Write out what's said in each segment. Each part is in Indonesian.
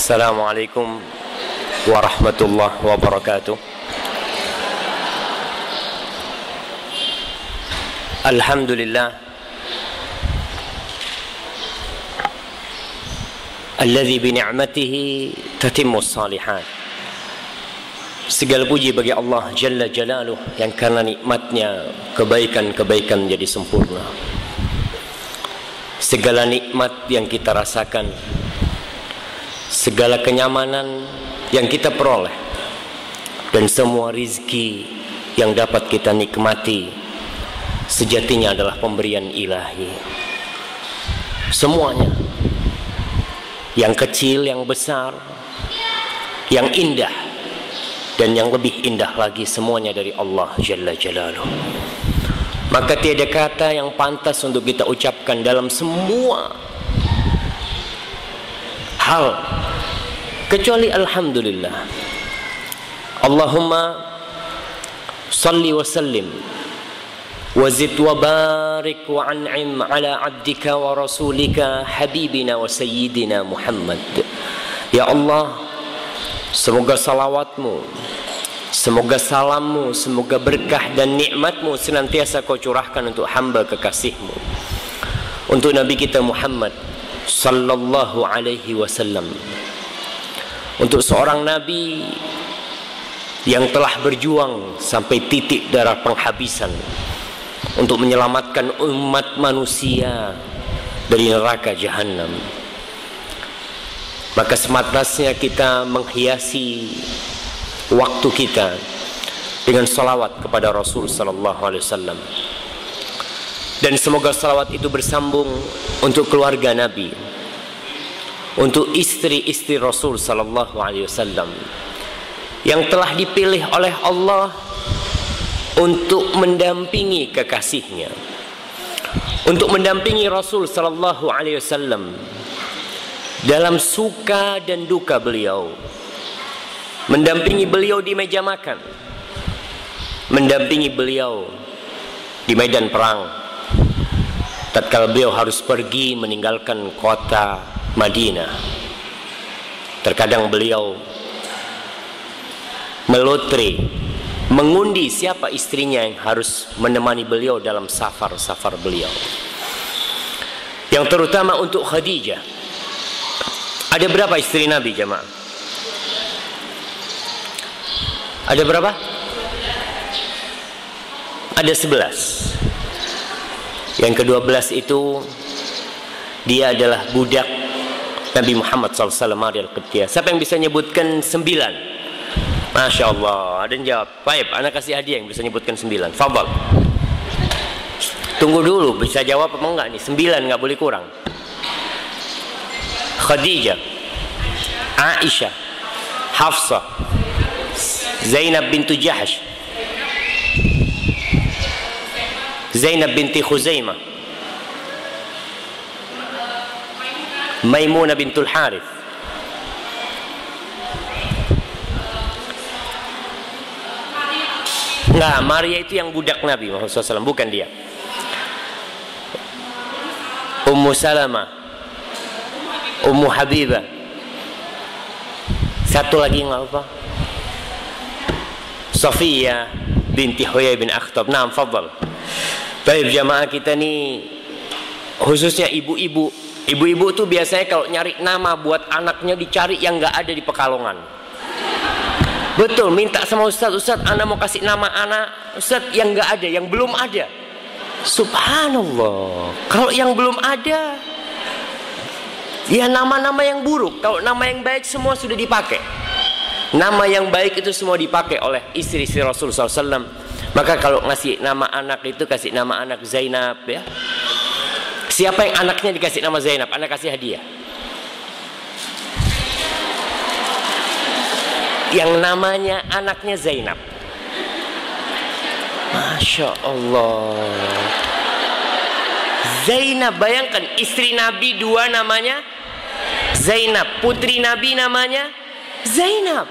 Assalamualaikum warahmatullahi wabarakatuh. Alhamdulillah alladzi bi ni'matihi tatimmus shalihat. Segala puji bagi Allah Jalla Jalaluh yang karena nikmatnya kebaikan-kebaikan jadi sempurna. Segala nikmat yang kita rasakan, segala kenyamanan yang kita peroleh, dan semua rizki yang dapat kita nikmati sejatinya adalah pemberian ilahi. Semuanya, yang kecil, yang besar, yang indah, dan yang lebih indah lagi, semuanya dari Allah Jalla Jalaluh. Maka tiada kata yang pantas untuk kita ucapkan dalam semua hal kecuali alhamdulillah. Allahumma salli wa sallim wa zid wa barik wa an'im ala abdika wa rasulika habibina wa sayyidina Muhammad. Ya Allah, semoga salawatmu, semoga salammu, semoga berkah dan nikmatmu senantiasa kau curahkan untuk hamba kekasihmu, untuk Nabi kita Muhammad sallallahu alaihi wasallam, untuk seorang Nabi yang telah berjuang sampai titik darah penghabisan untuk menyelamatkan umat manusia dari neraka jahanam. Maka sepantasnya kita menghiasi waktu kita dengan salawat kepada Rasul sallallahu alaihi wasallam, dan semoga salawat itu bersambung untuk keluarga Nabi, untuk istri-istri Rasul sallallahu alaihi wasallam yang telah dipilih oleh Allah untuk mendampingi kekasihnya, untuk mendampingi Rasul sallallahu alaihi wasallam dalam suka dan duka beliau, mendampingi beliau di meja makan, mendampingi beliau di medan perang tatkala beliau harus pergi meninggalkan kota Madinah. Terkadang beliau melotre, mengundi siapa istrinya yang harus menemani beliau dalam safar-safar beliau. Yang terutama untuk Khadijah. Ada berapa istri Nabi jemaah? Ada berapa? Ada 11. Yang ke-12 itu dia adalah budak Nabi Muhammad SAW Al-Qibtiyah. Siapa yang bisa nyebutkan 9? Masya Allah, ada yang jawab. Baik, anak kasih hadiah yang bisa nyebutkan 9. Fadal. Tunggu dulu, bisa jawab apa enggak nih? 9, nggak boleh kurang. Khadijah, Aisyah, Hafsah, Zainab bintu Jahsh, Zainab binti Khuzaimah, Maimunah bintul Harith, enggak, Maria itu yang budak Nabi Muhammad SAW, bukan dia. Ummu Salamah, Ummu Habibah, satu lagi enggak apa, Safiyah binti Huyai bin Akhtab. Naam, fadal. Baik jamaah kita nih, khususnya ibu-ibu. Ibu-ibu tuh biasanya kalau nyari nama buat anaknya dicari yang nggak ada di Pekalongan. Betul, minta sama Ustadz, Ustadz, anak mau kasih nama anak, Ustadz, yang nggak ada, yang belum ada. Subhanallah, kalau yang belum ada, ya nama-nama yang buruk. Kalau nama yang baik semua sudah dipakai. Nama yang baik itu semua dipakai oleh istri-istri Rasul SAW. Maka kalau ngasih nama anak itu kasih nama anak Zainab, ya. Siapa yang anaknya dikasih nama Zainab, anak kasih hadiah. Yang namanya anaknya Zainab. Masya Allah. Zainab, bayangkan istri Nabi 2 namanya Zainab, putri Nabi namanya Zainab.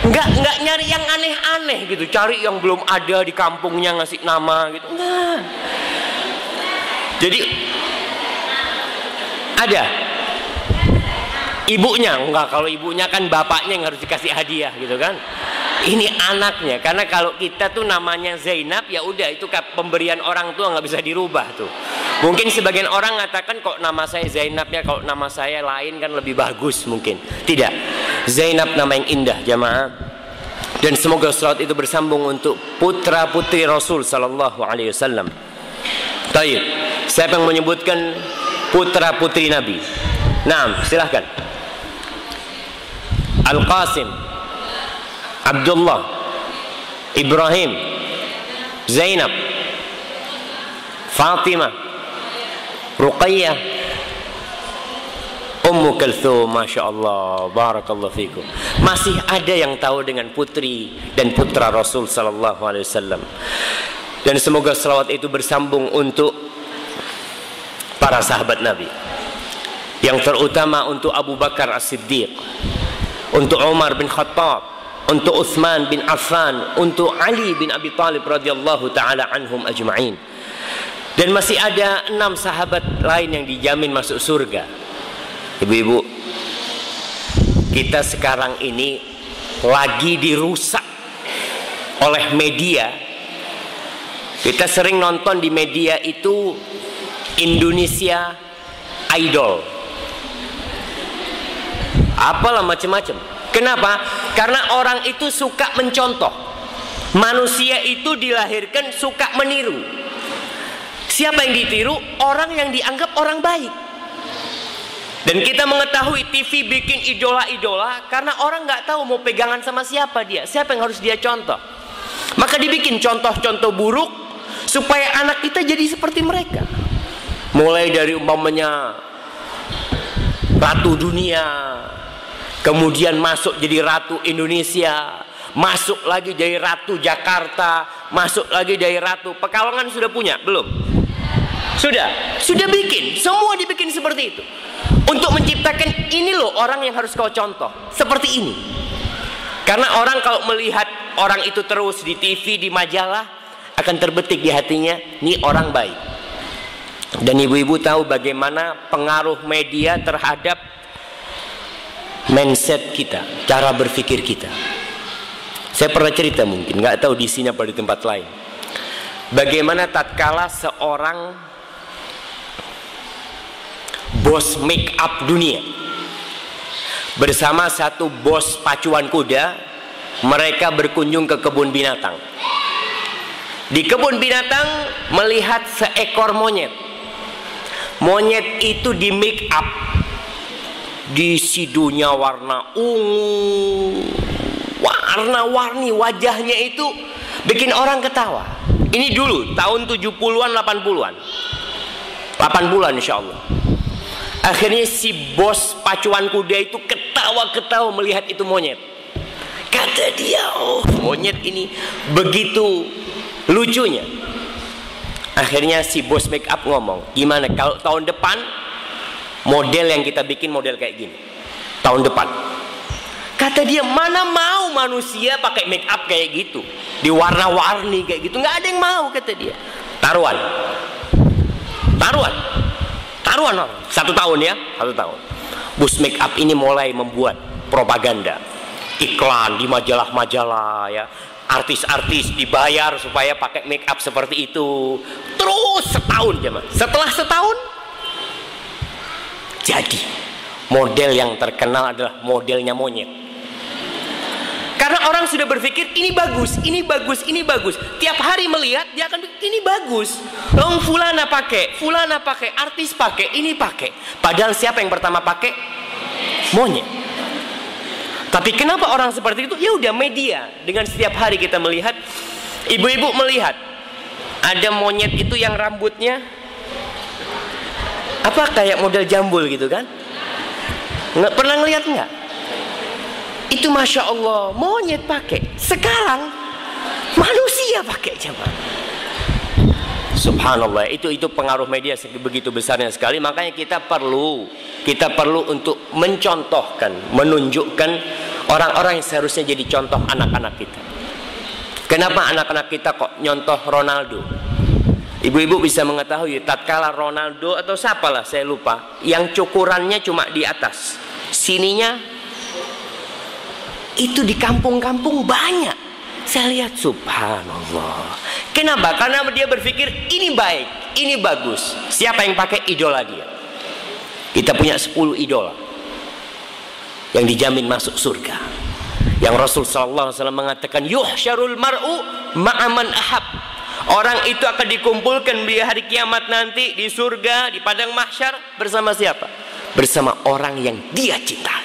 Enggak nyari yang aneh-aneh gitu, cari yang belum ada di kampungnya ngasih nama gitu. Enggak. Jadi ada Ibunya enggak, kalau ibunya kan bapaknya yang harus dikasih hadiah gitu kan. Ini anaknya, karena kalau kita tuh namanya Zainab ya udah itu pemberian orang tua nggak bisa dirubah tuh. Mungkin sebagian orang mengatakan kok nama saya Zainab ya, kalau nama saya lain kan lebih bagus mungkin. Tidak, Zainab nama yang indah jamaah. Dan semoga salawat itu bersambung untuk putra putri Rasul sallallahu alaihi wasallam. Baik, siapa yang menyebutkan putra putri Nabi? Nah, silahkan. Al-Qasim, Abdullah, Ibrahim, Zainab, Fatimah, Ruqayyah, Ummu Kulthum. Masya Allah, barakallahu fikum. Masih ada yang tahu dengan putri dan putra Rasul sallallahu alaihi wasallam. Dan semoga selawat itu bersambung untuk para sahabat Nabi, yang terutama untuk Abu Bakar As-Siddiq, untuk Umar bin Khattab, untuk Utsman bin Affan, untuk Ali bin Abi Thalib radhiyallahu taala anhum ajma'in. Dan masih ada 6 sahabat lain yang dijamin masuk surga. Ibu-ibu, kita sekarang ini lagi dirusak oleh media. Kita sering nonton di media itu Indonesia Idol, apalah macam-macam. Kenapa? Karena orang itu suka mencontoh. Manusia itu dilahirkan suka meniru. Siapa yang ditiru? Orang yang dianggap orang baik. Dan kita mengetahui TV bikin idola-idola karena orang nggak tahu mau pegangan sama siapa dia, siapa yang harus dia contoh. Maka dibikin contoh-contoh buruk supaya anak kita jadi seperti mereka. Mulai dari umpamanya Ratu Dunia, kemudian masuk jadi Ratu Indonesia, masuk lagi jadi Ratu Jakarta, masuk lagi jadi Ratu Pekalongan. Sudah punya? Belum? Sudah bikin, semua dibikin seperti itu untuk menciptakan ini loh orang yang harus kau contoh seperti ini. Karena orang kalau melihat orang itu terus di TV, di majalah, akan terbetik di hatinya, ini orang baik. Dan ibu-ibu tahu bagaimana pengaruh media terhadap mindset kita, cara berpikir kita. Saya pernah cerita, mungkin nggak tahu di sini apa di tempat lain, bagaimana tatkala seorang bos make up dunia bersama satu bos pacuan kuda, mereka berkunjung ke kebun binatang. Di kebun binatang melihat seekor monyet. Monyet itu di make up, di sidunya warna ungu, warna-warni, wajahnya itu bikin orang ketawa. Ini dulu tahun 70-an 80-an, 80-an insya Allah. Akhirnya si bos pacuan kuda itu ketawa-ketawa melihat itu monyet. Kata dia, oh monyet ini begitu lucunya. Akhirnya si bos make up ngomong, gimana kalau tahun depan model yang kita bikin model kayak gini, tahun depan. Kata dia, mana mau manusia pakai make up kayak gitu, diwarna-warni kayak gitu, nggak ada yang mau, kata dia. Taruhan 1 tahun ya, 1 tahun. Bos make up ini mulai membuat propaganda, iklan di majalah-majalah ya. Artis-artis dibayar supaya pakai make up seperti itu. Terus setahun jemaah. Setelah setahun, jadi model yang terkenal adalah modelnya monyet. Karena orang sudah berpikir ini bagus, ini bagus, ini bagus. Tiap hari melihat dia akan pikir ini bagus. Long fulana pakai, artis pakai, ini pakai. Padahal siapa yang pertama pakai? Monyet. Tapi kenapa orang seperti itu? Ya udah media. Dengan setiap hari kita melihat, ibu-ibu melihat ada monyet itu yang rambutnya apa kayak model jambul gitu kan? Nggak pernah ngelihat nggak? Itu masya Allah monyet pakai. Sekarang manusia pakai jemaah. Subhanallah, itu pengaruh media begitu besarnya sekali. Makanya kita perlu untuk mencontohkan, menunjukkan orang-orang yang seharusnya jadi contoh anak-anak kita. Kenapa anak-anak kita kok nyontoh Ronaldo? Ibu-ibu bisa mengetahui tatkala Ronaldo atau siapalah saya lupa, yang cukurannya cuma di atas, Sininya itu di kampung-kampung banyak. Saya lihat, subhanallah. Kenapa? Karena dia berpikir ini baik, ini bagus. Siapa yang pakai? Idola dia. Kita punya 10 idola yang dijamin masuk surga. Yang Rasul sallallahu alaihi wasallam mengatakan, yuhsyarul mar'u ma'aman ahab. Orang itu akan dikumpulkan di hari kiamat nanti di surga, di padang mahsyar bersama siapa? Bersama orang yang dia cintai.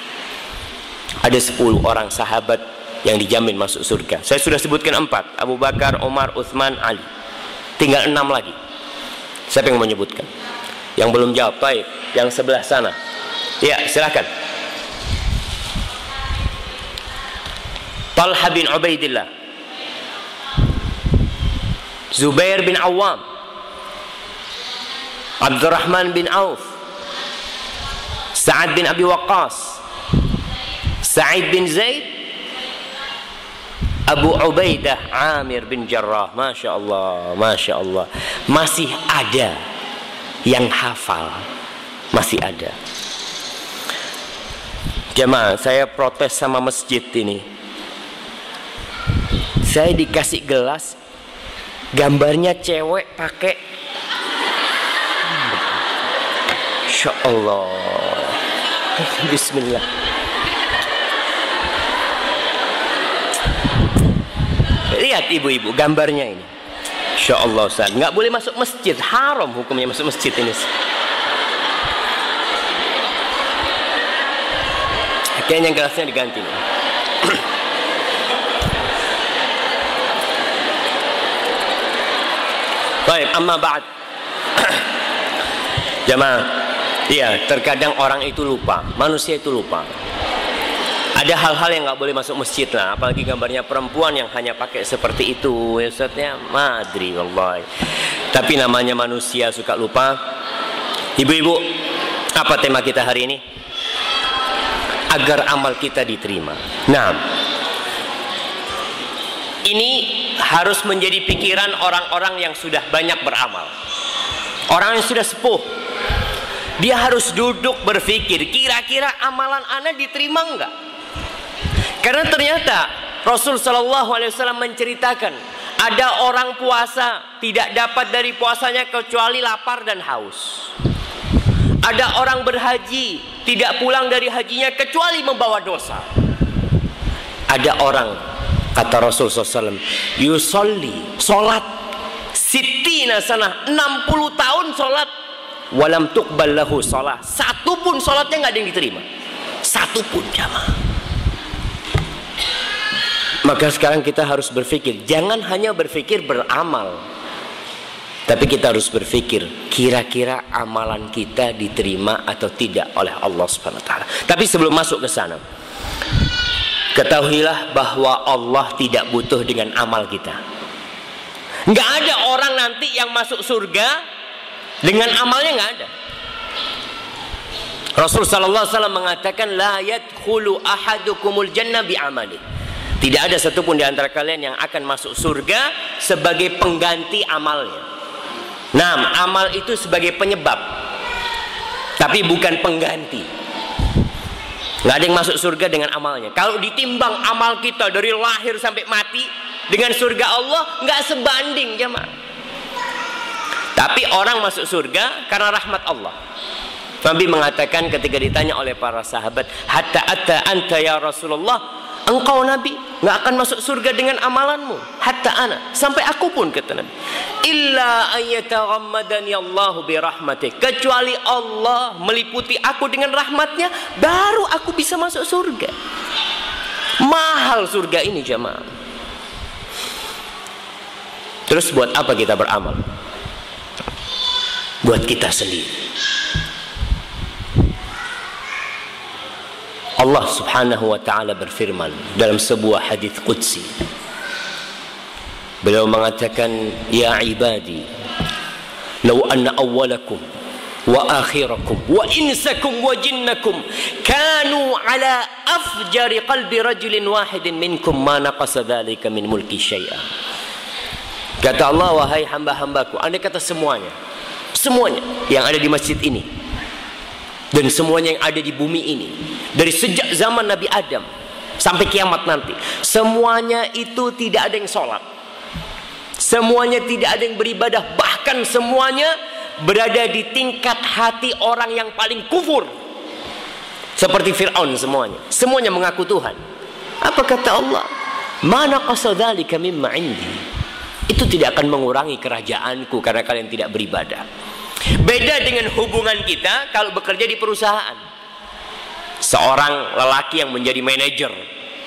Ada 10 orang sahabat yang dijamin masuk surga. Saya sudah sebutkan 4. Abu Bakar, Umar, Utsman, Ali. Tinggal 6 lagi. Siapa yang mau menyebutkan? Yang belum jawab, baik. Yang sebelah sana. Ya, silakan. Talha bin Ubaidillah, Zubair bin Awam, Abdurrahman bin Auf, Sa'ad bin Abi Waqqas, Sa'id bin Zaid, Abu Ubaidah Amir bin Jarrah. Masya Allah, Masya Allah. Masih ada yang hafal. Masih ada. Jemaah, saya protes sama masjid ini. Saya dikasih gelas, gambarnya cewek pakai. Insya Allah. Bismillah. Lihat ibu-ibu gambarnya ini. Insya Allah Ustaz, nggak boleh masuk masjid, haram hukumnya masuk masjid ini. Kayaknya gelasnya diganti. Baik, amma ba'd. Jamaah, iya, terkadang orang itu lupa, manusia itu lupa. Ada hal-hal yang nggak boleh masuk masjid lah, apalagi gambarnya perempuan yang hanya pakai seperti itu. Ya Ustaznya, madri wallahi. Tapi namanya manusia suka lupa. Ibu-ibu, apa tema kita hari ini? Agar amal kita diterima. Nah, ini harus menjadi pikiran orang-orang yang sudah banyak beramal. Orang yang sudah sepuh, dia harus duduk berpikir, kira-kira amalan ana diterima enggak? Karena ternyata Rasul sallallahu alaihi wasallam menceritakan, ada orang puasa tidak dapat dari puasanya kecuali lapar dan haus. Ada orang berhaji tidak pulang dari hajinya kecuali membawa dosa. Ada orang, kata Rasul SAW, yusolli, solat, sittina sanah, 60 tahun solat, walam tuqbal lahu solat. Satu pun solatnya nggak ada yang diterima. Satu pun, jamaah. Maka sekarang kita harus berpikir, jangan hanya berpikir beramal, tapi kita harus berpikir, kira-kira amalan kita diterima atau tidak oleh Allah Subhanahu wa taala. Tapi sebelum masuk ke sana, ketahuilah bahwa Allah tidak butuh dengan amal kita. Nggak ada orang nanti yang masuk surga dengan amalnya, nggak ada. Rasul sallallahu alaihi wasallam mengatakan, la yadkhulu ahadukumul jannah bi amali. Tidak ada satupun di antara kalian yang akan masuk surga sebagai pengganti amalnya. Nah, amal itu sebagai penyebab, tapi bukan pengganti. Nggak ada yang masuk surga dengan amalnya. Kalau ditimbang amal kita dari lahir sampai mati dengan surga Allah, nggak sebanding, jemaah. Tapi orang masuk surga karena rahmat Allah. Nabi mengatakan ketika ditanya oleh para sahabat, hatta atta anta ya Rasulullah, engkau Nabi nggak akan masuk surga dengan amalanmu, hatta ana, sampai aku pun, kata Nabi, illa ayyataghammadani Allahu bi rahmatih, kecuali Allah meliputi aku dengan rahmatnya, baru aku bisa masuk surga. Mahal surga ini, jemaah. Terus buat apa kita beramal? Buat kita sendiri. Allah Subhanahu wa ta'ala berfirman dalam sebuah hadis qudsi. Beliau mengatakan, ya ibadi, law anna awwalakum wa akhirakum wa insakum wa jinnakum kanu ala afjari qalbi rajulin wahidin minkum ma naqasa dhalika min mulki syai'a. Kata Allah, wahai hamba-hambaku, andai kata semuanya yang ada di masjid ini, Dan semuanya yang ada di bumi ini, dari sejak zaman Nabi Adam sampai kiamat nanti, semuanya itu tidak ada yang sholat, semuanya tidak ada yang beribadah, bahkan semuanya berada di tingkat hati orang yang paling kufur, seperti Fir'aun. Semuanya mengaku Tuhan. Apa kata Allah? Mana qasadzalika mimma indi. Itu tidak akan mengurangi kerajaanku karena kalian tidak beribadah. Beda dengan hubungan kita kalau bekerja di perusahaan. Seorang lelaki yang menjadi manajer,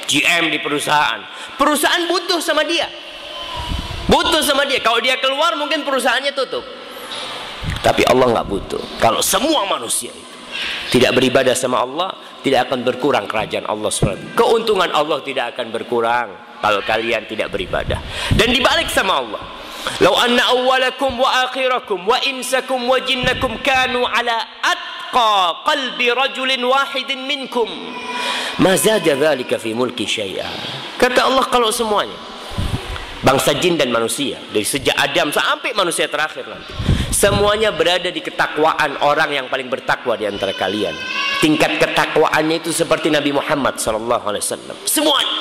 GM di perusahaan, perusahaan butuh sama dia. Kalau dia keluar mungkin perusahaannya tutup. Tapi Allah nggak butuh. Kalau semua manusia itu tidak beribadah sama Allah, tidak akan berkurang kerajaan Allah SWT. Keuntungan Allah tidak akan berkurang kalau kalian tidak beribadah. Dan dibalik sama Allah, "Lau anna awwalakum wa akhirakum wa insakum wa jinnakum kanu ala atqa qalbi rajulin wahidin minkum ma zada dzalika fi mulki syai'a." Kata Allah, kalau semuanya, bangsa jin dan manusia, dari sejak Adam sampai manusia terakhir nanti, semuanya berada di ketakwaan orang yang paling bertakwa di antara kalian. Tingkat ketakwaannya itu seperti Nabi Muhammad SAW. Semuanya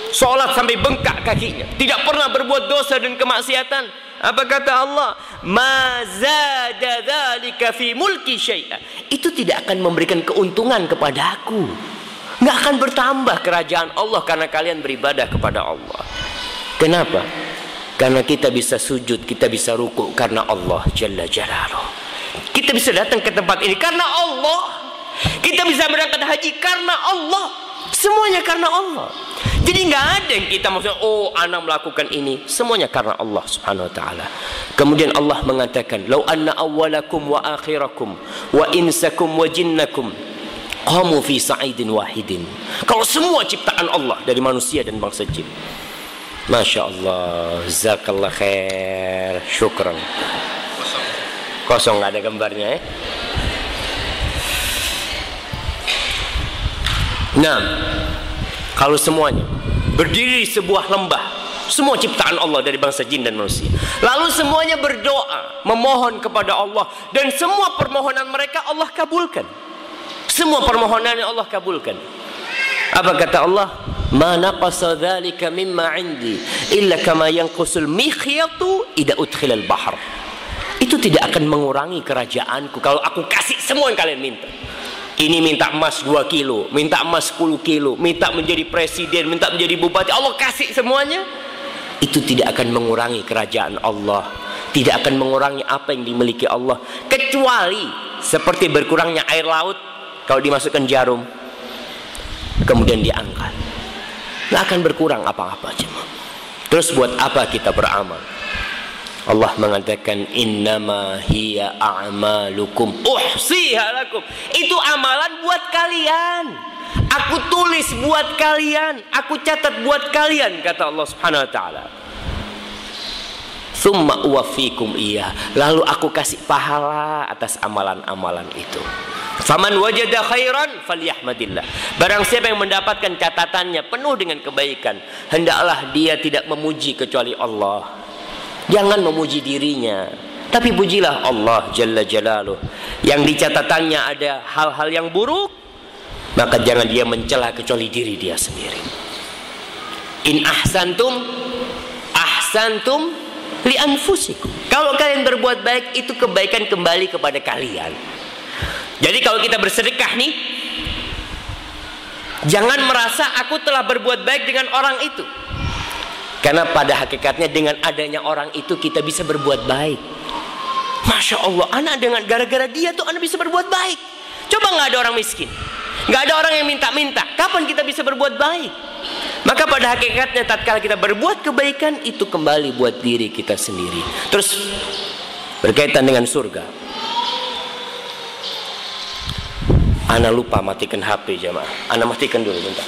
sholat sampai bengkak kakinya, tidak pernah berbuat dosa dan kemaksiatan. Apa kata Allah? Ma zada dzalika fi mulki syai'a. Itu tidak akan memberikan keuntungan kepada aku. Nggak akan bertambah kerajaan Allah karena kalian beribadah kepada Allah. Kenapa? Karena kita bisa sujud, kita bisa ruku karena Allah Jalla Jalaluh. Kita bisa datang ke tempat ini karena Allah. Kita bisa berangkat haji karena Allah. Semuanya karena Allah. Jadi nggak ada yang kita maksudnya, oh anak melakukan ini. Semuanya karena Allah Subhanahu Wa Taala. Kemudian Allah mengatakan, "Lau anna awwalakum wa akhirakum wa insakum wa jinnakum qamu fi sa'idin wahidin." Kalau semua ciptaan Allah dari manusia dan bangsa jin. Masya Allah, jazakallah khair, syukran. Kosong, nggak ada gambarnya ya. Nah, kalau semuanya berdiri di sebuah lembah, semua ciptaan Allah dari bangsa jin dan manusia, lalu semuanya berdoa, memohon kepada Allah, dan semua permohonan mereka Allah kabulkan. Semua permohonan yang Allah kabulkan. Apa kata Allah? Ma naqasa dzalika mimma 'indi illa kama yanqusul mikhyatu idza udkhila al-bahr. Itu tidak akan mengurangi kerajaanku kalau aku kasih semua yang kalian minta. Ini minta emas 2 kilo, minta emas 10 kilo, minta menjadi presiden, minta menjadi bupati, Allah kasih semuanya. Itu tidak akan mengurangi kerajaan Allah, tidak akan mengurangi apa yang dimiliki Allah, kecuali seperti berkurangnya air laut kalau dimasukkan jarum kemudian diangkat. Nggak akan berkurang apa-apa jemaah. Terus buat apa kita beramal? Allah mengatakan, "Innama hiya a'malukum uhsiha lakum." Itu amalan buat kalian. Aku tulis buat kalian, aku catat buat kalian, kata Allah Subhanahu Wa Taala. Tsumma uwaffikum iya. Lalu aku kasih pahala atas amalan-amalan itu. Faman wajada khairan falyahmadillah. Barang siapa yang mendapatkan catatannya penuh dengan kebaikan, hendaklah dia tidak memuji kecuali Allah. Jangan memuji dirinya, tapi pujilah Allah Jalla Jalaluh. Yang di catatannya ada hal-hal yang buruk, maka jangan dia mencela kecuali diri dia sendiri. In ahsantum ahsantum li anfusikum. Kalau kalian berbuat baik, itu kebaikan kembali kepada kalian. Jadi kalau kita bersedekah nih, jangan merasa aku telah berbuat baik dengan orang itu. Karena pada hakikatnya dengan adanya orang itu kita bisa berbuat baik. Masya Allah, anak dengan gara-gara dia tuh anak bisa berbuat baik. Coba nggak ada orang miskin, nggak ada orang yang minta-minta, kapan kita bisa berbuat baik? Maka pada hakikatnya tatkala kita berbuat kebaikan, itu kembali buat diri kita sendiri. Terus berkaitan dengan surga. Ana lupa matikan HP jamaah. Ana matikan dulu bentar.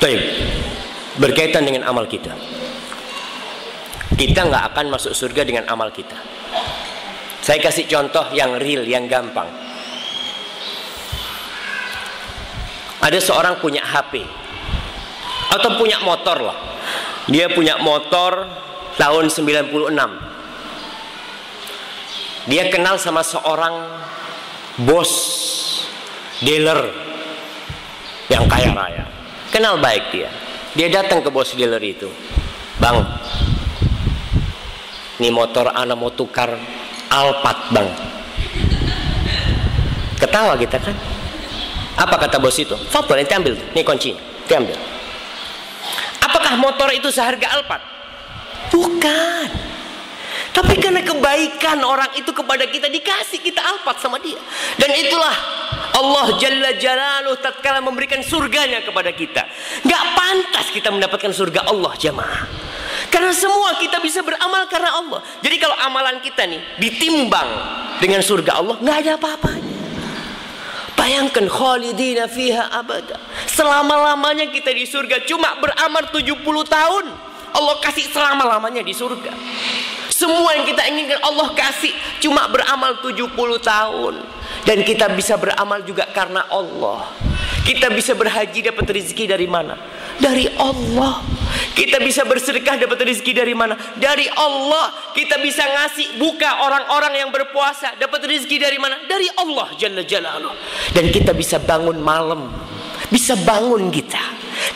Baik, berkaitan dengan amal kita. Kita nggak akan masuk surga dengan amal kita. Saya kasih contoh yang real, yang gampang. Ada seorang punya HP atau punya motor lah. Dia punya motor tahun 96. Dia kenal sama seorang bos dealer yang kaya raya. Kenal baik dia. Dia datang ke bos dealer itu. Bang, ini motor ana mau tukar Alphard, bang. Ketawa kita kan. Apa kata bos itu? Fadhal, ente ambil, ini kuncinya, ente ambil. Apakah motor itu seharga Alphard? Bukan. Tapi karena kebaikan orang itu kepada kita, dikasih kita Alphard sama dia. Dan itulah Allah Jalla Jalaluhu tatkala memberikan surganya kepada kita. Gak pantas kita mendapatkan surga Allah, jamaah. Karena semua kita bisa beramal karena Allah. Jadi kalau amalan kita nih ditimbang dengan surga Allah, gak ada apa-apanya. Bayangkan khalidina fiha abada. Selama-lamanya kita di surga. Cuma beramal 70 tahun, Allah kasih selama-lamanya di surga. Semua yang kita inginkan Allah kasih. Cuma beramal 70 tahun. Dan kita bisa beramal juga karena Allah. Kita bisa berhaji dapat rezeki dari mana? Dari Allah. Kita bisa bersedekah dapat rezeki dari mana? Dari Allah. Kita bisa ngasih buka orang-orang yang berpuasa dapat rezeki dari mana? Dari Allah Jalla Jalaluhu. Dan kita bisa bangun malam, bisa bangun kita.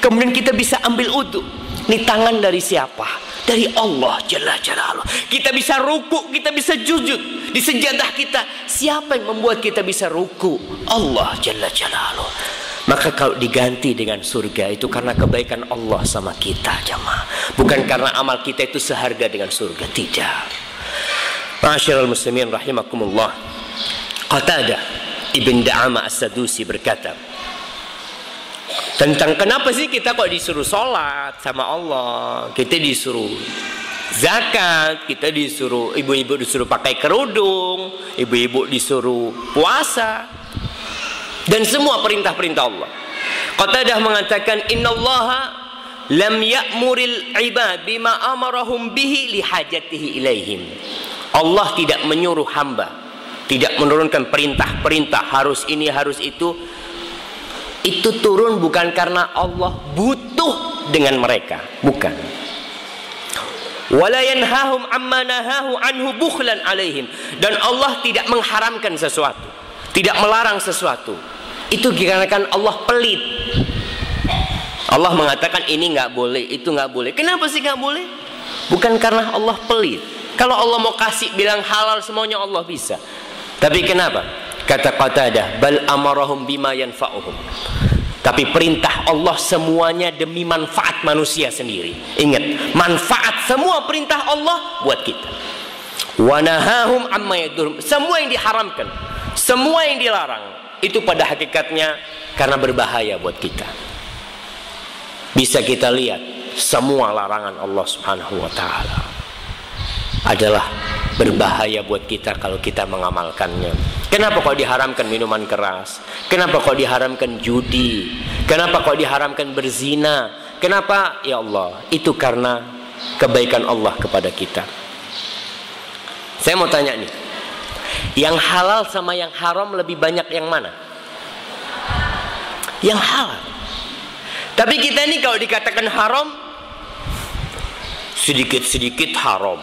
Kemudian kita bisa ambil wudu. Ini tangan dari siapa? Dari Allah Jalla Jalaluhu. Kita bisa ruku, kita bisa sujud di sejadah kita. Siapa yang membuat kita bisa ruku? Allah Jalla Jalaluhu. Maka kalau diganti dengan surga itu karena kebaikan Allah sama kita, jamaah. Bukan karena amal kita itu seharga dengan surga, tidak. Ma'asyiral muslimin rahimakumullah. Qatadah Ibn Da'amah As-Sadusi berkata tentang kenapa sih kita kok disuruh sholat sama Allah, kita disuruh zakat, kita disuruh, ibu-ibu disuruh pakai kerudung, ibu-ibu disuruh puasa, dan semua perintah-perintah Allah. Qatadah mengatakan innallaha lam ya'muril ibad bima amarahum bihi lihajatihi ilaihim. Allah tidak menyuruh hamba, tidak menurunkan perintah-perintah harus ini harus itu. Itu turun bukan karena Allah butuh dengan mereka, bukan. Wala yanhahum amma nahahu anhu bukhlan alaihim. Dan Allah tidak mengharamkan sesuatu, tidak melarang sesuatu. Itu dikarenakan Allah pelit. Allah mengatakan ini nggak boleh, itu nggak boleh. Kenapa sih nggak boleh? Bukan karena Allah pelit. Kalau Allah mau kasih bilang halal semuanya Allah bisa. Tapi kenapa? Kata Qatadah, bal amarahum bima yanfa'uhum. Tapi perintah Allah semuanya demi manfaat manusia sendiri. Ingat, manfaat semua perintah Allah buat kita. Wa nahahum amma yadurum. Semua yang diharamkan, semua yang dilarang, itu pada hakikatnya karena berbahaya buat kita. Bisa kita lihat semua larangan Allah Subhanahu wa taala adalah berbahaya buat kita kalau kita mengamalkannya. Kenapa kok diharamkan minuman keras? Kenapa kok diharamkan judi? Kenapa kok diharamkan berzina? Kenapa? Ya Allah, itu karena kebaikan Allah kepada kita. Saya mau tanya nih, yang halal sama yang haram lebih banyak yang mana? Yang halal. Tapi kita ini kalau dikatakan haram, sedikit-sedikit haram.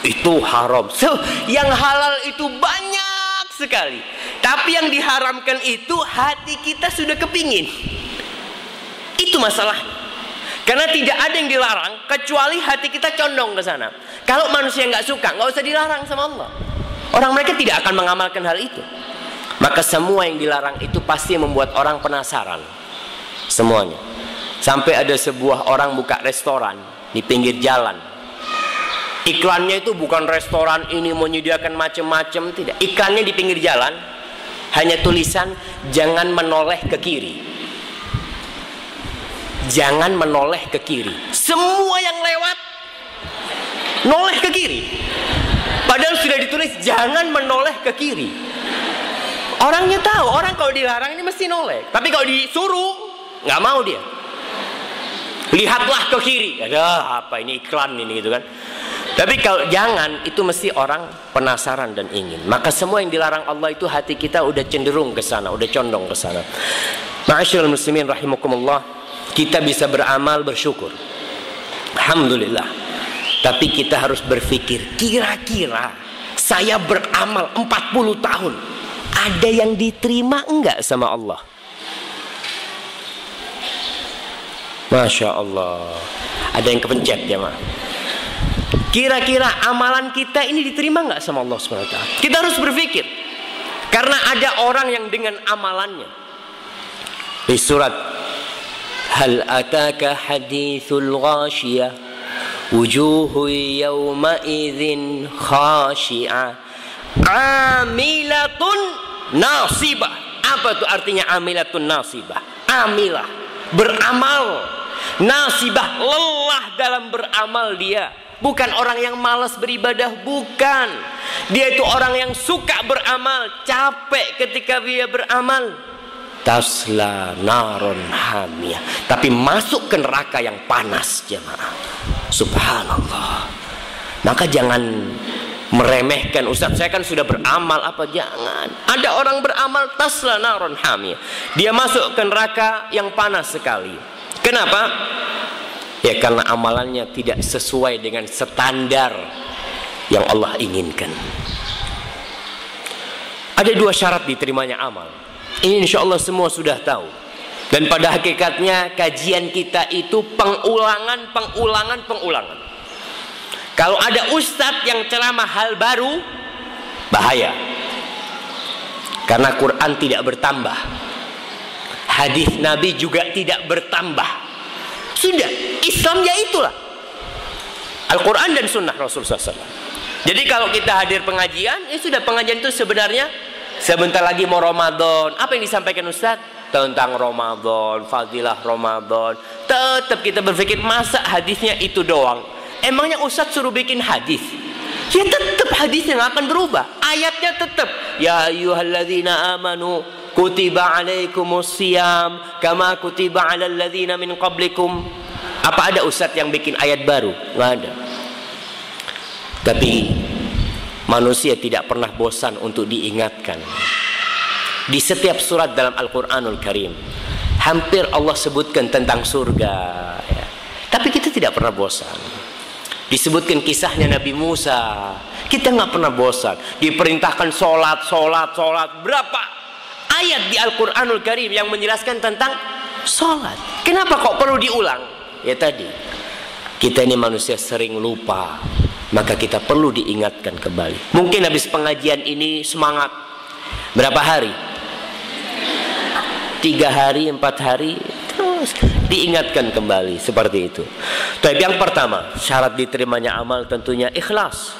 Itu haram. So, yang halal itu banyak sekali. Tapi yang diharamkan itu hati kita sudah kepingin. Itu masalah. Karena tidak ada yang dilarang kecuali hati kita condong ke sana. Kalau manusia nggak suka, nggak usah dilarang sama Allah. Orang mereka tidak akan mengamalkan hal itu. Maka semua yang dilarang itu pasti membuat orang penasaran. Semuanya. Sampai ada sebuah orang buka restoran di pinggir jalan. Iklannya itu bukan restoran ini menyediakan macam-macam, tidak. Iklannya di pinggir jalan hanya tulisan jangan menoleh ke kiri. Jangan menoleh ke kiri. Semua yang lewat noleh ke kiri. Padahal sudah ditulis jangan menoleh ke kiri. Orangnya tahu, orang kalau dilarang ini mesti noleh. Tapi kalau disuruh nggak mau dia. Lihatlah ke kiri. Ada apa ini, iklan ini gitu kan. Tapi kalau jangan, itu mesti orang penasaran dan ingin. Maka semua yang dilarang Allah itu hati kita udah cenderung ke sana, udah condong ke sana. Ma'asyiral muslimin rahimakumullah, kita bisa beramal bersyukur. Alhamdulillah. Tapi kita harus berpikir, kira-kira saya beramal 40 tahun, ada yang diterima enggak sama Allah? Masya Allah. Ada yang kepencet ya, Ma. Kira-kira amalan kita ini diterima nggak sama Allah SWT? Kita harus berpikir. Karena ada orang yang dengan amalannya. Di surat Hal ataka hadithul ghashiyah wujuhu yawma idzin khashi'ah amilatun nasibah. Apa itu artinya amilatun nasibah? Amilah, beramal. Nasibah, lelah dalam beramal dia. Bukan orang yang malas beribadah, bukan. Dia itu orang yang suka beramal, capek ketika dia beramal. Tasla naron hamiyah, tapi masuk ke neraka yang panas, jemaah. Subhanallah. Maka jangan meremehkan, Ustaz saya kan sudah beramal, apa, jangan. Ada orang beramal tasla naron hamiyah, dia masuk ke neraka yang panas sekali. Kenapa? Ya karena amalannya tidak sesuai dengan standar yang Allah inginkan. Ada 2 syarat diterimanya amal. Ini insya Allah semua sudah tahu. Dan pada hakikatnya kajian kita itu pengulangan. Kalau ada ustadz yang ceramah hal baru, bahaya. Karena Quran tidak bertambah, hadis Nabi juga tidak bertambah. Sudah, Islam ya itulah Al-Quran dan Sunnah Rasul SAW. Jadi kalau kita hadir pengajian, ya sudah, pengajian itu sebenarnya sebentar lagi mau Ramadan. Apa yang disampaikan Ustaz? Tentang Ramadan, fadilah Ramadan. Tetap kita berpikir, masa hadisnya itu doang? Emangnya Ustaz suruh bikin hadis? Ya tetap hadisnya nggak akan berubah. Ayatnya tetap, ya ayyuhalladzina amanu kutiba alaikumus siyam kama kutiba alal ladzina min qablikum. Apa ada ustadz yang bikin ayat baru? Nggak ada. Tapi manusia tidak pernah bosan untuk diingatkan. Di setiap surat dalam Al-Quranul Karim hampir Allah sebutkan tentang surga ya. Tapi kita tidak pernah bosan. Disebutkan kisahnya Nabi Musa, kita nggak pernah bosan. Diperintahkan sholat. Berapa ayat di Al-Quranul Karim yang menjelaskan tentang sholat? Kenapa kok perlu diulang? Ya tadi, kita ini manusia sering lupa, maka kita perlu diingatkan kembali. Mungkin habis pengajian ini semangat. Berapa hari? 3 hari, 4 hari, terus diingatkan kembali seperti itu. Tapi yang pertama, syarat diterimanya amal tentunya ikhlas.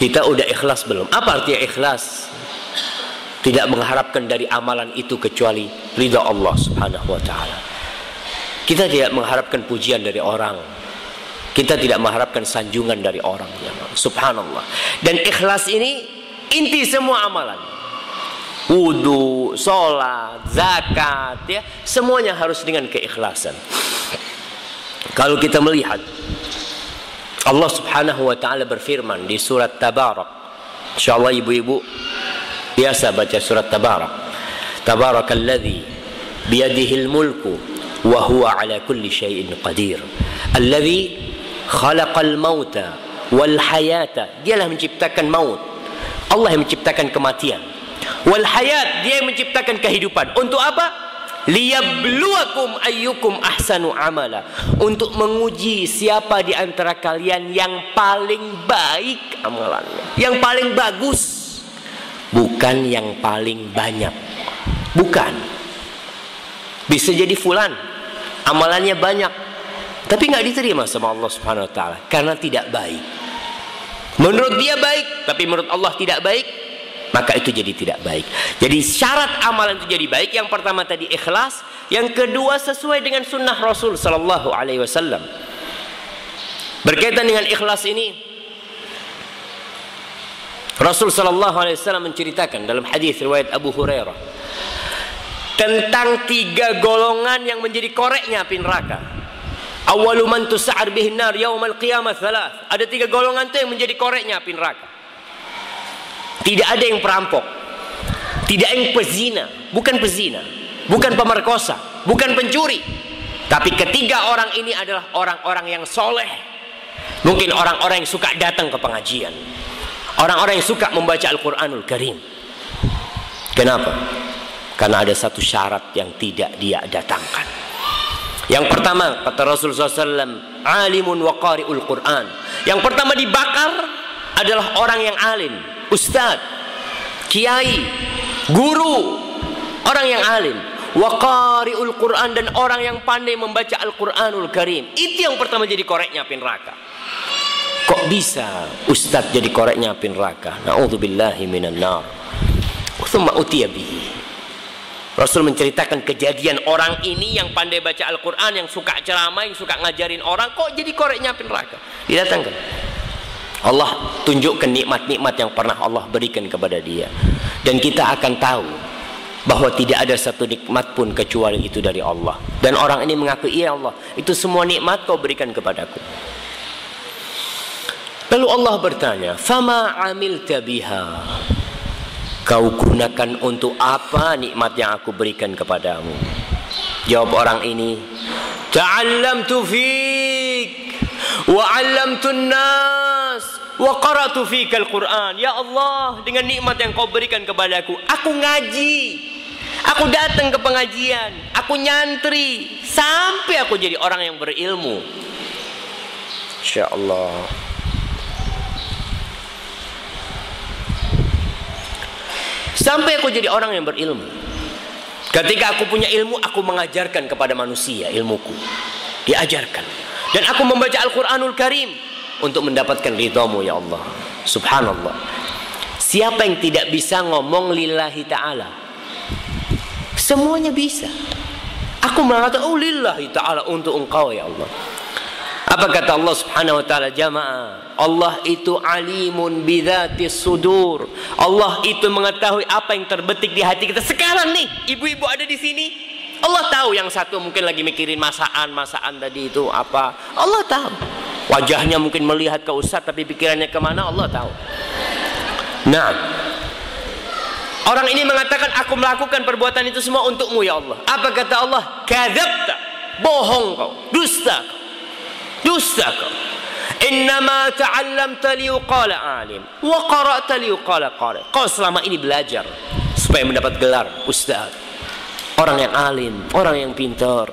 Kita udah ikhlas belum? Apa artinya ikhlas? Tidak mengharapkan dari amalan itu kecuali ridha Allah Subhanahu wa ta'ala. Kita tidak mengharapkan pujian dari orang. Kita tidak mengharapkan sanjungan dari orang. Subhanallah. Dan ikhlas ini inti semua amalan. Wudu, sholat, zakat, ya, semuanya harus dengan keikhlasan. Kalau kita melihat Allah Subhanahu wa ta'ala berfirman di surat Tabarak. Insyaallah ibu-ibu biasa baca surat Tabarak. Tabarakalladzi biyadihil mulku wa huwa ala kulli syai'in qadir. Alladzi khalaqal mauta wal hayata. Dialah menciptakan maut. Allah yang menciptakan kematian. Wal hayat, dia yang menciptakan kehidupan. Untuk apa? Liyabluwakum ayyukum ahsanu amala. Untuk menguji siapa di antara kalian yang paling baik amalannya, yang paling bagus. Bukan yang paling banyak. Bukan. Bisa jadi fulan amalannya banyak, tapi nggak diterima sama Allah Subhanahu Wa Taala karena tidak baik. Menurut dia baik, tapi menurut Allah tidak baik, maka itu jadi tidak baik. Jadi syarat amalan itu jadi baik. Yang pertama tadi ikhlas, yang kedua sesuai dengan sunnah Rasul Sallallahu Alaihi Wasallam. Berkaitan dengan ikhlas ini, Rasul Sallallahu Alaihi Wasallam menceritakan dalam hadis riwayat Abu Hurairah, tentang 3 golongan yang menjadi koreknya api neraka. Awwalu man tus'ar bihin nar yaumal qiyamah thalath. Ada 3 golongan itu yang menjadi koreknya api neraka. Tidak ada yang perampok, tidak ada yang pezina, bukan pemerkosa, bukan pencuri. Tapi ketiga orang ini adalah orang-orang yang soleh. Mungkin orang-orang yang suka datang ke pengajian, orang-orang yang suka membaca Al-Quranul Karim. Kenapa? Karena ada satu syarat yang tidak dia datangkan. Yang pertama, kata Rasulullah SAW, alimun wa qari'ul Quran. Yang pertama dibakar adalah orang yang alim, ustadz, kiai, guru, orang yang alim. Wa qari'ul Quran, dan orang yang pandai membaca Al-Quranul Karim. Itu yang pertama jadi koreknya api neraka. Kok bisa ustadz jadi koreknya api neraka? Na'udzubillahi minan nar. Tsumma utiya bihi. Rasul menceritakan kejadian orang ini yang pandai baca Al-Quran, yang suka ceramah, yang suka ngajarin orang, kok jadi koreknya api neraka. Didatangkan. Allah tunjukkan nikmat-nikmat yang pernah Allah berikan kepada dia. Dan kita akan tahu bahwa tidak ada satu nikmat pun kecuali itu dari Allah. Dan orang ini mengaku, iya Allah, itu semua nikmat kau berikan kepadaku. Lalu Allah bertanya, fama amilta biha, kau gunakan untuk apa nikmat yang aku berikan kepadamu? Jawab orang ini, ta'allamtu fik wa 'allamtun nas wa qara'tu fikal Quran. Ya Allah, dengan nikmat yang kau berikan kepadaku, aku ngaji, aku datang ke pengajian, aku nyantri, sampai aku jadi orang yang berilmu. Insya Allah. Sampai aku jadi orang yang berilmu. Ketika aku punya ilmu, aku mengajarkan kepada manusia ilmuku. Diajarkan. Dan aku membaca Al-Quranul Karim untuk mendapatkan ridhamu ya Allah. Subhanallah. Siapa yang tidak bisa ngomong lillahi ta'ala? Semuanya bisa. Aku mengatakan, oh lillahi ta'ala, untuk engkau ya Allah. Apa kata Allah subhanahu wa ta'ala? Jamaah, Allah itu alimun bidzatis sudur. Allah itu mengetahui apa yang terbetik di hati kita. Sekarang nih, ibu-ibu ada di sini, Allah tahu yang satu mungkin lagi mikirin masakan tadi itu apa. Allah tahu. Wajahnya mungkin melihat ke Ustaz, tapi pikirannya kemana Allah tahu. Nah, orang ini mengatakan, aku melakukan perbuatan itu semua untukmu ya Allah. Apa kata Allah? Kadzabta, bohong kau, dusta kau. Dusta kau. Innama ta'allamta liyuqala alim wa qara'ta liyuqala qari. Kau selama ini belajar supaya mendapat gelar ustaz, orang yang alim, orang yang pintar.